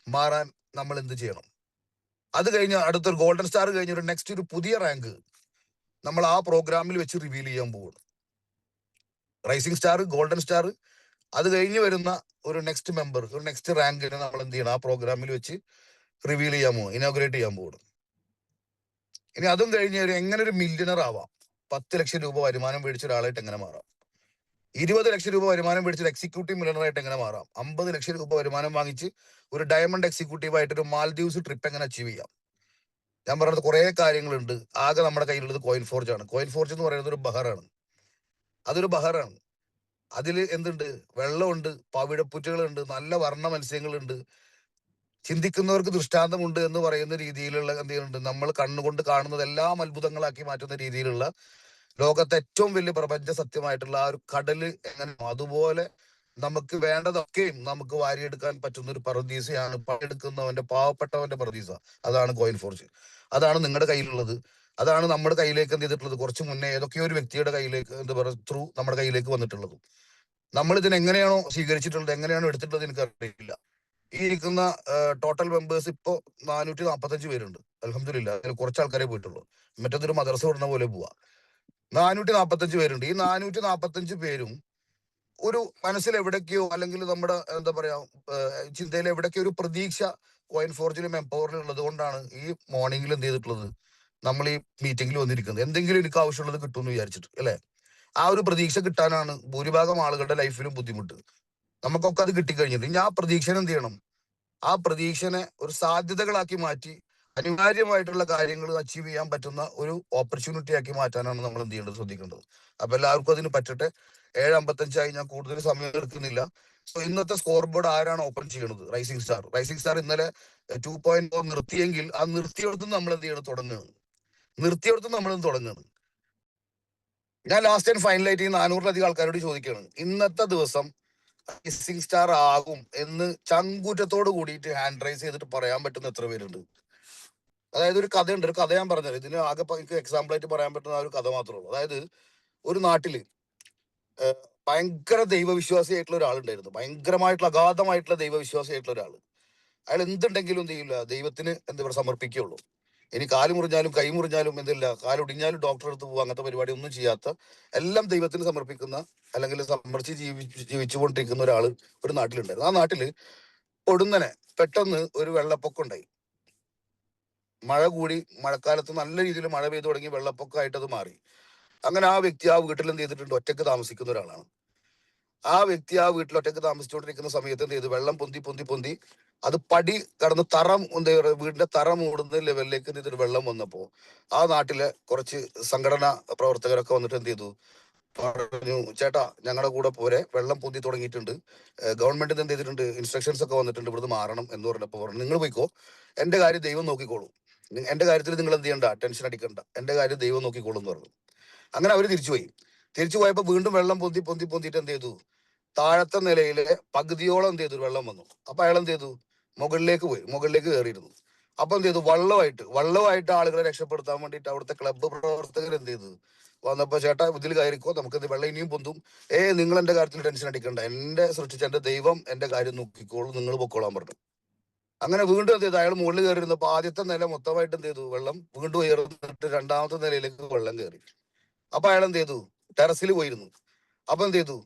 മാറാൻ നമ്മൾ എന്ത് ചെയ്യണം. അത് കഴിഞ്ഞ് അടുത്തൊരു ഗോൾഡൻ സ്റ്റാർ കഴിഞ്ഞ ഒരു നെക്സ്റ്റ് ഒരു പുതിയ റാങ്ക് നമ്മൾ ആ പ്രോഗ്രാമിൽ വെച്ച് റിവീൽ ചെയ്യാൻ പോകും. റൈസിംഗ് സ്റ്റാർ, ഗോൾഡൻ സ്റ്റാർ, അത് കഴിഞ്ഞ് വരുന്ന ഒരു നെക്സ്റ്റ് മെമ്പർ, ഒരു നെക്സ്റ്റ് റാങ്കിന് നമ്മൾ എന്ത് ചെയ്യണം, ആ പ്രോഗ്രാമിൽ വെച്ച് റിവീൽ ചെയ്യാൻ പോകും, ഇനോഗ്രേറ്റ് ചെയ്യാൻ പോകും. ഇനി അതും കഴിഞ്ഞ് എങ്ങനെ ഒരു മില്യണർ ആവാം, 10 ലക്ഷം രൂപ വരുമാനം മേടിച്ച ഒരാളായിട്ട് എങ്ങനെ മാറാം, 20 ലക്ഷം രൂപ വരുമാനം മേടിച്ച എക്സിക്യൂട്ടീവ് മില്യണർ ആയിട്ട് എങ്ങനെ മാറാം, 50 ലക്ഷം രൂപ വരുമാനം വാങ്ങിച്ച് ഒരു ഡയമണ്ട് എക്സിക്യൂട്ടീവ് ആയിട്ട് ഒരു മാൽദീവ്സ് ട്രിപ്പ് എങ്ങനെ അച്ചീവ് ചെയ്യാം. ഞാൻ പറയുന്നത് കുറെ കാര്യങ്ങളുണ്ട്. ആകെ നമ്മുടെ കയ്യിലുള്ളത് കോയിൻ ഫോർജ് ആണ്. കോയിൻ ഫോർജ് എന്ന് പറയുന്നത് ഒരു ബഹറാണ്. അതൊരു ബഹറാണ്. അതിൽ എന്തുണ്ട്, വെള്ളമുണ്ട്, പവിഴപ്പുറ്റുകളുണ്ട്, നല്ല വർണ്ണ മത്സ്യങ്ങളുണ്ട്, ചിന്തിക്കുന്നവർക്ക് ദൃഷ്ടാന്തമുണ്ട് എന്ന് പറയുന്ന രീതിയിലുള്ള എന്ത് ചെയ്യുന്നുണ്ട്, നമ്മൾ കണ്ണുകൊണ്ട് കാണുന്നത് എല്ലാം അത്ഭുതങ്ങളാക്കി മാറ്റുന്ന രീതിയിലുള്ള ലോകത്തെ ഏറ്റവും വലിയ പ്രപഞ്ച സത്യമായിട്ടുള്ള ആ ഒരു കടല് എങ്ങനെ, അതുപോലെ നമുക്ക് വേണ്ടതൊക്കെയും നമുക്ക് വാരിയെടുക്കാൻ പറ്റുന്ന ഒരു പറുദീസയാണ് പണിയെടുക്കുന്നവന്റെ, പാവപ്പെട്ടവന്റെ പറുദീസ. അതാണ് കോയിൻ ഫോർജ്. അതാണ് നിങ്ങളുടെ കയ്യിലുള്ളത്. അതാണ് നമ്മുടെ കയ്യിലേക്ക് എന്ത് ചെയ്തിട്ടുള്ളത്, കുറച്ച് മുന്നേ ഏതൊക്കെയോ ഒരു വ്യക്തിയുടെ കയ്യിലേക്ക് എന്താ പറയുക ത്രൂ നമ്മുടെ കയ്യിലേക്ക് വന്നിട്ടുള്ളത്. നമ്മൾ ഇതിനെ എങ്ങനെയാണോ സ്വീകരിച്ചിട്ടുള്ളത്, എങ്ങനെയാണോ എടുത്തിട്ടുള്ളത് എനിക്കറിയില്ല. ഈ ഇരിക്കുന്ന ടോട്ടൽ മെമ്പേഴ്സ് ഇപ്പോ 445 പേരുണ്ട്. അൽഹംദുലില്ലാ, അതിൽ കുറച്ച് ആൾക്കാരെ പോയിട്ടുള്ളൂ. മറ്റൊരു മദ്രസ വിടുന്ന പോലെ പോവാ. 445 പേരുണ്ട്. ഈ 445 പേരും ഒരു മനസ്സിൽ എവിടേക്കോ അല്ലെങ്കിൽ നമ്മുടെ എന്താ പറയാ ചിന്തയിൽ എവിടേക്കോ ഒരു പ്രതീക്ഷ കോയിൻ ഫോർജിലും എംപവറിലും ഉള്ളത് കൊണ്ടാണ് ഈ മോർണിംഗിൽ എന്ത് ചെയ്തിട്ടുള്ളത്, നമ്മൾ ഈ മീറ്റിംഗിൽ വന്നിരിക്കുന്നത്. എന്തെങ്കിലും എനിക്ക് ആവശ്യമുള്ളത് കിട്ടുമെന്ന് വിചാരിച്ചിട്ട് അല്ലെ. ആ ഒരു പ്രതീക്ഷ കിട്ടാനാണ് ഭൂരിഭാഗം ആളുകളുടെ ലൈഫിലും ബുദ്ധിമുട്ട്. നമുക്കൊക്കെ അത് കിട്ടിക്കഴിഞ്ഞിട്ട് ഇനി ആ പ്രതീക്ഷനെ എന്ത് ചെയ്യണം, ആ പ്രതീക്ഷനെ ഒരു സാധ്യതകളാക്കി മാറ്റി അനിവാര്യമായിട്ടുള്ള കാര്യങ്ങൾ അച്ചീവ് ചെയ്യാൻ പറ്റുന്ന ഒരു ഓപ്പർച്യൂണിറ്റി ആക്കി മാറ്റാനാണ് നമ്മൾ എന്ത് ചെയ്യേണ്ടത്, ശ്രദ്ധിക്കേണ്ടത്. അപ്പൊ എല്ലാവർക്കും അതിന് പറ്റട്ടെ. 7:55 ഞാൻ കൂടുതൽ സമയം എടുക്കുന്നില്ല. സോ ഇന്നത്തെ സ്കോർ ബോർഡ് ആരാണ് ഓപ്പൺ ചെയ്യുന്നത്, റൈസിംഗ് സ്റ്റാർ. റൈസിംഗ് സ്റ്റാർ ഇന്നലെ 2.0 നിർത്തിയെങ്കിൽ ആ നിർത്തിയെടുത്ത് നമ്മൾ എന്ത് ചെയ്യണം, തുടങ്ങുകയാണ്. നിർത്തിയെടുത്ത് നമ്മൾ തുടങ്ങുകയാണ്. ഞാൻ ലാസ്റ്റ് ആൻഡ് ഫൈനലായിട്ട് ഈ 400-ലധികം ആൾക്കാരോട് ചോദിക്കുകയാണ്, ഇന്നത്തെ ദിവസം റൈസിംഗ് സ്റ്റാർ ആകും എന്ന് ചങ്കൂറ്റത്തോട് കൂടിയിട്ട് ഹാൻഡ് റൈസ് ചെയ്തിട്ട് പറയാൻ പറ്റുന്ന എത്ര പേരുണ്ട്? അതായത് ഒരു കഥയുണ്ട്, ഒരു കഥ ഞാൻ പറഞ്ഞത്. ഇതിന് ആകെ എനിക്ക് എക്സാമ്പിൾ ആയിട്ട് പറയാൻ പറ്റുന്ന ആ ഒരു കഥ മാത്രമേ ഉള്ളൂ. അതായത് ഒരു നാട്ടില് ഭയങ്കര ദൈവവിശ്വാസിയായിട്ടുള്ള ഒരാളുണ്ടായിരുന്നു. ഭയങ്കരമായിട്ടുള്ള അഗാധമായിട്ടുള്ള ദൈവവിശ്വാസിയായിട്ടുള്ള ഒരാൾ. അയാൾ എന്തുണ്ടെങ്കിലും എന്ത് ചെയ്യില്ല, ദൈവത്തിന് എന്താ പറയുക സമർപ്പിക്കുകയുള്ളൂ. ഇനി കാല് മുറിഞ്ഞാലും കൈ മുറിഞ്ഞാലും എന്തില്ല, കാലൊടിഞ്ഞാലും ഡോക്ടറെ അടുത്ത് പോകുക, അങ്ങനത്തെ പരിപാടി ഒന്നും ചെയ്യാത്ത, എല്ലാം ദൈവത്തിന് സമർപ്പിക്കുന്ന അല്ലെങ്കിൽ സമർപ്പിച്ച് ജീവിച്ചുകൊണ്ടിരിക്കുന്ന ഒരാൾ ഒരു നാട്ടിലുണ്ടായിരുന്നു. ആ നാട്ടില് പൊടുന്നനെ പെട്ടെന്ന് ഒരു വെള്ളപ്പൊക്കം ഉണ്ടായി. മഴ കൂടി, മഴക്കാലത്ത് നല്ല രീതിയിൽ മഴ പെയ്തു തുടങ്ങി, വെള്ളപ്പൊക്കമായിട്ട് അത് മാറി. അങ്ങനെ ആ വ്യക്തി ആ വീട്ടിൽ എന്ത് ചെയ്തിട്ടുണ്ട്, ഒറ്റയ്ക്ക് താമസിക്കുന്ന ഒരാളാണ്. ആ വ്യക്തി ആ വീട്ടിൽ ഒറ്റയ്ക്ക് താമസിച്ചുകൊണ്ടിരിക്കുന്ന സമയത്ത് എന്ത് ചെയ്തു, വെള്ളം പൊന്തി പൊന്തി പൊന്തി അത് പടി കടന്ന് എന്താ പറയുക, വീടിന്റെ തറ മൂടുന്ന ലെവലിലേക്ക് എന്ത് ചെയ്തിട്ട് വെള്ളം വന്നപ്പോ ആ നാട്ടിലെ കുറച്ച് സംഘടനാ പ്രവർത്തകരൊക്കെ വന്നിട്ട് എന്ത് ചെയ്തു, പറഞ്ഞു, ചേട്ടാ ഞങ്ങളുടെ കൂടെ പോരെ, വെള്ളം പൊന്തി തുടങ്ങിയിട്ടുണ്ട്, ഗവൺമെന്റിന് എന്ത് ചെയ്തിട്ടുണ്ട്, ഇൻസ്ട്രക്ഷൻസ് ഒക്കെ വന്നിട്ടുണ്ട്, ഇവിടുന്ന് മാറണം എന്ന് പറഞ്ഞപ്പോ പറഞ്ഞു, നിങ്ങൾ പോയിക്കോ, എന്റെ കാര്യം ദൈവം നോക്കിക്കോളൂ, എന്റെ കാര്യത്തിൽ നിങ്ങൾ എന്ത് ചെയ്യണ്ട, ടെൻഷൻ അടിക്കണ്ട, എന്റെ കാര്യം ദൈവം നോക്കിക്കോളൂ എന്ന് പറഞ്ഞു. അങ്ങനെ അവര് തിരിച്ചുപോയി. തിരിച്ചു പോയപ്പോ വീണ്ടും വെള്ളം പൊന്തി പൊന്തി പൊന്തിട്ട് എന്ത് ചെയ്തു, താഴത്തെ നിലയിലെ പകുതിയോളം എന്ത് ചെയ്തു വെള്ളം വന്നു. അപ്പൊ അയാൾ എന്ത് ചെയ്തു, മുകളിലേക്ക് പോയി, മുകളിലേക്ക് കയറിയിരുന്നു. അപ്പൊ എന്ത് ചെയ്തു, വള്ളമായിട്ട് ആളുകളെ രക്ഷപ്പെടുത്താൻ വേണ്ടിയിട്ട് അവിടുത്തെ ക്ലബ്ബ് പ്രവർത്തകർ എന്ത് ചെയ്തു, വന്നപ്പോ ചേട്ടാ ഇതിൽ കയറിക്കോ, നമുക്ക് വെള്ളം ഇനിയും പൊന്തും, നിങ്ങൾ എന്റെ കാര്യത്തിൽ ടെൻഷൻ അടിക്കണ്ട, എന്റെ സൃഷ്ടിച്ച എന്റെ ദൈവം എന്റെ കാര്യം നോക്കിക്കോളൂ, നിങ്ങൾ പൊക്കോളാൻ പറഞ്ഞു. അങ്ങനെ വീണ്ടും എന്ത് ചെയ്തു, അയാൾ മുകളിൽ കയറിയിരുന്നപ്പോ ആദ്യത്തെ നില മൊത്തമായിട്ട് എന്ത് ചെയ്തു, വെള്ളം വീണ്ടും ഉയർന്നിട്ട് രണ്ടാമത്തെ നിലയിലേക്ക് വെള്ളം കയറി. അപ്പൊ അയാൾ എന്ത് ചെയ്തു, ടെറസിൽ പോയിരുന്നു. അപ്പൊ എന്ത് ചെയ്തു,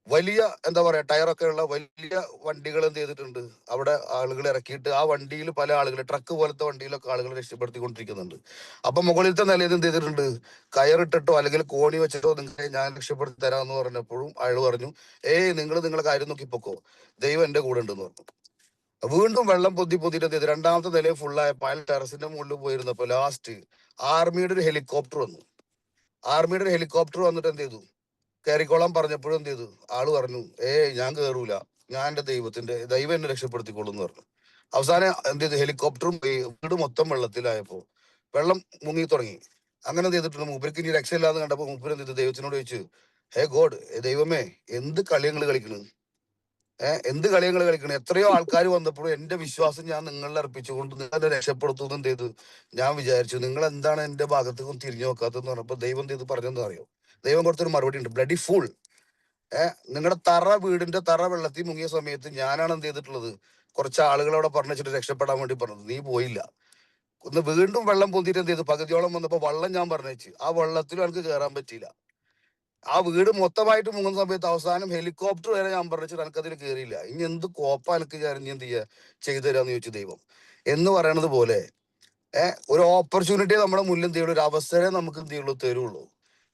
വലിയ എന്താ പറയാ ടയറൊക്കെ ഉള്ള വലിയ വണ്ടികൾ എന്ത് ചെയ്തിട്ടുണ്ട്, അവിടെ ആളുകൾ ഇറക്കിയിട്ട് ആ വണ്ടിയിൽ പല ആളുകൾ, ട്രക്ക് പോലത്തെ വണ്ടിയിലൊക്കെ ആളുകൾ രക്ഷപ്പെടുത്തിക്കൊണ്ടിരിക്കുന്നുണ്ട്. അപ്പൊ മുകളിലത്തെ നിലയിൽ എന്ത് ചെയ്തിട്ടുണ്ട്, കയറിട്ടിട്ടോ അല്ലെങ്കിൽ കോണി വെച്ചിട്ടോ നിങ്ങളെ ഞാൻ രക്ഷപ്പെടുത്തി തരാമെന്ന് പറഞ്ഞപ്പോഴും അയാൾ പറഞ്ഞു, നിങ്ങൾ നിങ്ങളെ കാര്യം നോക്കി പൊക്കോ, ദൈവം എന്റെ കൂടെ ഉണ്ടെന്ന് പറഞ്ഞു. വീണ്ടും വെള്ളം പൊത്തിയിട്ട് എന്ത് ചെയ്തു, രണ്ടാമത്തെ നിലയിൽ ഫുള്ളായപ്പോൾ അയാൾ ടെറസിന്റെ മുകളിൽ പോയിരുന്നപ്പോ ലാസ്റ്റ് ആർമിയുടെ ഒരു ഹെലികോപ്റ്റർ വന്നു. ആർമിയുടെ ഒരു ഹെലികോപ്റ്റർ വന്നിട്ട് എന്ത് ചെയ്തു, കയറിക്കോളാൻ പറഞ്ഞപ്പോഴും എന്ത് ചെയ്തു, ആള് പറഞ്ഞു, ഞാൻ കയറൂല, ഞാൻ എന്റെ ദൈവം എന്നെ രക്ഷപ്പെടുത്തിക്കോളൂ എന്ന് പറഞ്ഞു. അവസാനം എന്ത് ചെയ്തു, ഹെലികോപ്റ്ററും വീട് മൊത്തം വെള്ളത്തിലായപ്പോ വെള്ളം മുങ്ങി തുടങ്ങി. അങ്ങനെ എന്ത് ചെയ്തിട്ടുണ്ട്, മൂപ്പർക്ക് ഇനി രക്ഷയില്ലാന്ന് കണ്ടപ്പോ മൂപ്പര് എന്ത് ചെയ്തു, ദൈവത്തിനോട് ചോദിച്ചു, ഹേ ഗോഡ്, ദൈവമേ, എന്ത് കളിയങ്ങൾ കളിക്കണ്, എന്ത് കളിയങ്ങൾ കളിക്കണ്, എത്രയോ ആൾക്കാർ വന്നപ്പോഴും എന്റെ വിശ്വാസം ഞാൻ നിങ്ങളിൽ അർപ്പിച്ചുകൊണ്ട് നിങ്ങളെ രക്ഷപ്പെടുത്തുന്നു എന്ത് ചെയ്തു, ഞാൻ വിചാരിച്ചു, നിങ്ങൾ എന്താണ് എന്റെ ഭാഗത്തേക്കും തിരിഞ്ഞു നോക്കാത്തെന്ന് പറഞ്ഞപ്പോ ദൈവം എന്ത് ചെയ്ത് പറഞ്ഞെന്ന് അറിയോ, ദൈവം കൊടുത്തൊരു മറുപടി ഉണ്ട്, ബ്ലഡി ഫൂൾ. നിങ്ങളുടെ വീടിന്റെ തറ വെള്ളത്തിൽ മുങ്ങിയ സമയത്ത് ഞാനാണ് എന്ത് ചെയ്തിട്ടുള്ളത്, കുറച്ച് ആളുകളവിടെ പറഞ്ഞിട്ട് രക്ഷപ്പെടാൻ വേണ്ടി പറഞ്ഞത്, നീ പോയില്ല. ഒന്ന് വീണ്ടും വെള്ളം പൊന്തിയിട്ട് എന്ത് ചെയ്തു, പകുതിയോളം വന്നപ്പോ വെള്ളം ഞാൻ പറഞ്ഞു, ആ വെള്ളത്തിലും എനിക്ക് കയറാൻ പറ്റിയില്ല. ആ വീട് മൊത്തമായിട്ട് മുങ്ങുന്ന സമയത്ത് അവസാനം ഹെലികോപ്റ്റർ വരെ ഞാൻ പറഞ്ഞിട്ട് എനിക്കതിൽ കയറിയില്ല. ഇനി എന്ത് കോപ്പ എനിക്ക് ഇനി എന്ത് ചെയ്യാ ചെയ്തു തരാന്ന് ചോദിച്ചു ദൈവം. എന്ന് പറയണത് പോലെ ഒരു ഓപ്പർച്യൂണിറ്റി നമ്മുടെ മുന്നിൽ എന്ത് ചെയ്യുള്ളൂ, ഒരു അവസരം നമുക്ക് എന്ത് ചെയ്യുള്ളൂ, തരുള്ളൂ.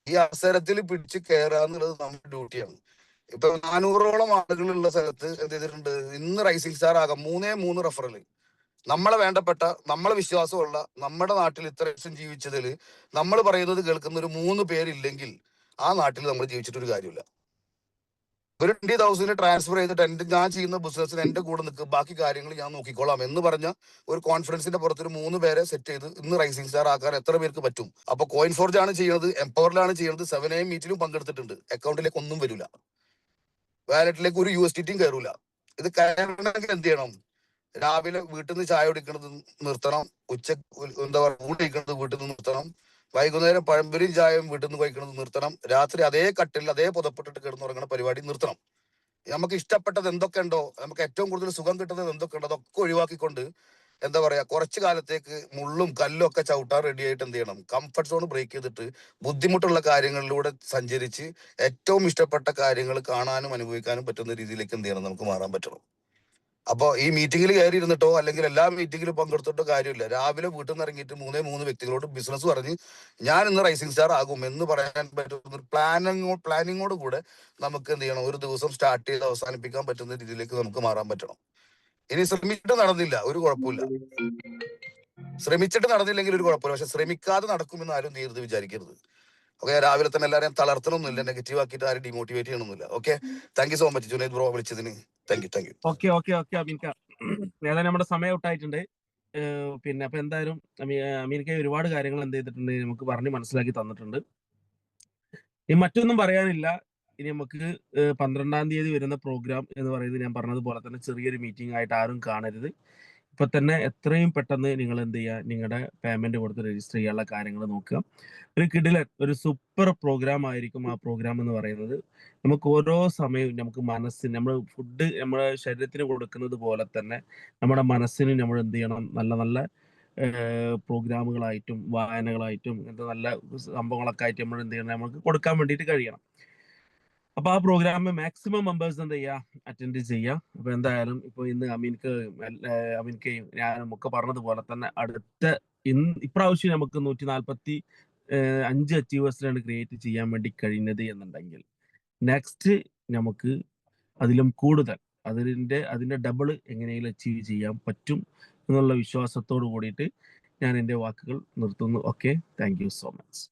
ഈ അവസരത്തിൽ പിടിച്ച് കയറുക എന്നുള്ളത് നമ്മുടെ ഡ്യൂട്ടിയാണ്. ഇപ്പൊ 400ഓളം ആളുകളുള്ള സ്ഥലത്ത് എന്ത് ചെയ്തിട്ടുണ്ട്, ഇന്ന് റൈസിംഗ് സ്റ്റാർ ആകാം 3 റെഫറൽ. നമ്മളെ വേണ്ടപ്പെട്ട, നമ്മളെ വിശ്വാസമുള്ള, നമ്മുടെ നാട്ടിൽ ഇത്ര വർഷം ജീവിച്ചതിൽ നമ്മൾ പറയുന്നത് കേൾക്കുന്ന ഒരു 3 പേരില്ലെങ്കിൽ ആ നാട്ടിൽ നമ്മൾ ജീവിച്ചിട്ടൊരു കാര്യമില്ല. ഒരു 20,000 ട്രാൻസ്ഫർ ചെയ്തിട്ട് ഞാൻ ചെയ്യുന്ന ബിസിനസ്സിന് എന്റെ കൂടെ നിൽക്കും, ബാക്കി കാര്യങ്ങൾ ഞാൻ നോക്കിക്കോളാം എന്ന് പറഞ്ഞ ഒരു കോൺഫിഡൻസിന്റെ പുറത്ത് ഒരു 3 പേരെ സെറ്റ് ചെയ്ത് ഇന്ന് റൈസിംഗ് സ്റ്റാർ ആക്കാൻ എത്ര പേർക്ക് പറ്റും? അപ്പൊ കോയിൻ ഫോർജ് ആണ് ചെയ്യുന്നത്, എംപവറിലാണ് ചെയ്യുന്നത്, 7am മീറ്റിലും പങ്കെടുത്തിട്ടുണ്ട്. അക്കൗണ്ടിലേക്ക് ഒന്നും വരില്ല, വാലറ്റിലേക്ക് ഒരു USDTയും കയറൂല. ഇത് കയറണമെങ്കിൽ എന്ത് ചെയ്യണം, രാവിലെ വീട്ടിൽ നിന്ന് ചായ കുടിക്കുന്നത് നിർത്തണം, എന്താ പറയുക ഊണ് കഴിക്കുന്നത് വീട്ടിൽ നിന്ന് നിർത്തണം, വൈകുന്നേരം പഴംപൊരിയും ചായയും വീട്ടിൽ നിന്ന് കഴിക്കുന്നത് നിർത്തണം, രാത്രി അതേ കട്ടിൽ അതേ പുതപ്പെട്ടിട്ട് കിടന്നുറങ്ങുന്ന പരിപാടി നിർത്തണം. നമുക്ക് ഇഷ്ടപ്പെട്ടത് എന്തൊക്കെ ഉണ്ടോ, നമുക്ക് ഏറ്റവും കൂടുതൽ സുഖം കിട്ടുന്നത് എന്തൊക്കെ ഉണ്ടോ, അതൊക്കെ ഒഴിവാക്കിക്കൊണ്ട് എന്താ പറയാ കുറച്ചു കാലത്തേക്ക് മുള്ളും കല്ലും ഒക്കെ ചവിട്ടാൻ റെഡി ആയിട്ട് എന്ത് ചെയ്യണം, കംഫർട്ട് സോൺ ബ്രേക്ക് ചെയ്തിട്ട് ബുദ്ധിമുട്ടുള്ള കാര്യങ്ങളിലൂടെ സഞ്ചരിച്ച് ഏറ്റവും ഇഷ്ടപ്പെട്ട കാര്യങ്ങൾ കാണാനും അനുഭവിക്കാനും പറ്റുന്ന രീതിയിലേക്ക് എന്ത് ചെയ്യണം, നമുക്ക് മാറാൻ പറ്റണം. അപ്പൊ ഈ മീറ്റിംഗിൽ കയറി ഇരുന്നിട്ടോ അല്ലെങ്കിൽ എല്ലാ മീറ്റിംഗിലും പങ്കെടുത്തിട്ടോ കാര്യമില്ല. രാവിലെ വീട്ടിൽ നിന്ന് ഇറങ്ങിയിട്ട് 3 വ്യക്തികളോട് ബിസിനസ് പറഞ്ഞ് ഞാൻ ഇന്ന് റൈസിംഗ് സ്റ്റാർ ആകും എന്ന് പറയാൻ പറ്റുന്ന ഒരു പ്ലാനിങ്ങോട് കൂടെ നമുക്ക് എന്ത് ചെയ്യണം, ഒരു ദിവസം സ്റ്റാർട്ട് ചെയ്ത് അവസാനിപ്പിക്കാൻ പറ്റുന്ന രീതിയിലേക്ക് നമുക്ക് മാറാൻ പറ്റണം. ഇനി ശ്രമിച്ചിട്ട് നടന്നില്ല, ഒരു കുഴപ്പമില്ല. ശ്രമിച്ചിട്ട് നടന്നില്ലെങ്കിൽ ഒരു കുഴപ്പമില്ല, പക്ഷെ ശ്രമിക്കാതെ നടക്കുമെന്ന് ആരും തീർത്ത് വിചാരിക്കരുത്. ഓക്കെ, രാവിലെ തന്നെ എല്ലാവരെയും തളർത്തണമെന്നില്ല, നെഗറ്റീവ് ആക്കിയിട്ട് ആരും ഡിമോട്ടിവേറ്റ് ചെയ്യണമെന്നില്ല. Okay, thank you so much Junaid bro വിളിച്ചതിന്. Thank you. ഓക്കെ അമീൻക, ഏതായാലും നമ്മുടെ സമയം ഔട്ടായിട്ടുണ്ട്. പിന്നെ അപ്പൊ എന്തായാലും അമീൻക ഒരുപാട് കാര്യങ്ങൾ എന്ത് ചെയ്തിട്ടുണ്ട്, നമുക്ക് പറഞ്ഞ് മനസ്സിലാക്കി തന്നിട്ടുണ്ട്. ഇനി മറ്റൊന്നും പറയാനില്ല. ഇനി നമുക്ക് 12-ാം തീയതി വരുന്ന പ്രോഗ്രാം എന്ന് പറയുന്നത് ഞാൻ പറഞ്ഞതുപോലെ തന്നെ ചെറിയൊരു മീറ്റിംഗ് ആയിട്ട് ആരും കാണരുത്. ഇപ്പൊ തന്നെ എത്രയും പെട്ടെന്ന് നിങ്ങൾ എന്ത് ചെയ്യുക, നിങ്ങളുടെ പേയ്മെന്റ് കൊടുത്ത് രജിസ്റ്റർ ചെയ്യാനുള്ള കാര്യങ്ങൾ നോക്കുക. ഒരു കിടിലൻ ഒരു സൂപ്പർ പ്രോഗ്രാം ആയിരിക്കും ആ പ്രോഗ്രാം എന്ന് പറയുന്നത്. നമുക്ക് ഓരോ സമയവും നമുക്ക് മനസ്സിന്, നമ്മൾ ഫുഡ് നമ്മുടെ ശരീരത്തിന് കൊടുക്കുന്നത് പോലെ തന്നെ നമ്മുടെ മനസ്സിന് നമ്മൾ എന്ത് ചെയ്യണം, നല്ല നല്ല പ്രോഗ്രാമുകളായിട്ടും വായനകളായിട്ടും ഇങ്ങനത്തെ നല്ല സംഭവങ്ങളൊക്കെ ആയിട്ട് നമ്മൾ എന്ത് ചെയ്യണം, നമുക്ക് കൊടുക്കാൻ വേണ്ടിയിട്ട് കഴിയണം. അപ്പൊ ആ പ്രോഗ്രാമിൽ മാക്സിമം മെമ്പേഴ്സ് എന്ത് ചെയ്യുക, അറ്റൻഡ് ചെയ്യുക. അപ്പൊ എന്തായാലും ഇപ്പൊ ഇന്ന് അമീൻകയും ഞാനും ഒക്കെ പറഞ്ഞതുപോലെ തന്നെ ഇപ്രാവശ്യം നമുക്ക് 145 അച്ചീവേഴ്സിനാണ് ക്രിയേറ്റ് ചെയ്യാൻ വേണ്ടി കഴിഞ്ഞത് എന്നുണ്ടെങ്കിൽ നെക്സ്റ്റ് നമുക്ക് അതിലും കൂടുതൽ അതിന്റെ ഡബിൾ എങ്ങനെയെങ്കിലും അച്ചീവ് ചെയ്യാൻ പറ്റും എന്നുള്ള വിശ്വാസത്തോട് കൂടിയിട്ട് ഞാൻ എൻ്റെ വാക്കുകൾ നിർത്തുന്നു. Okay, thank you so much.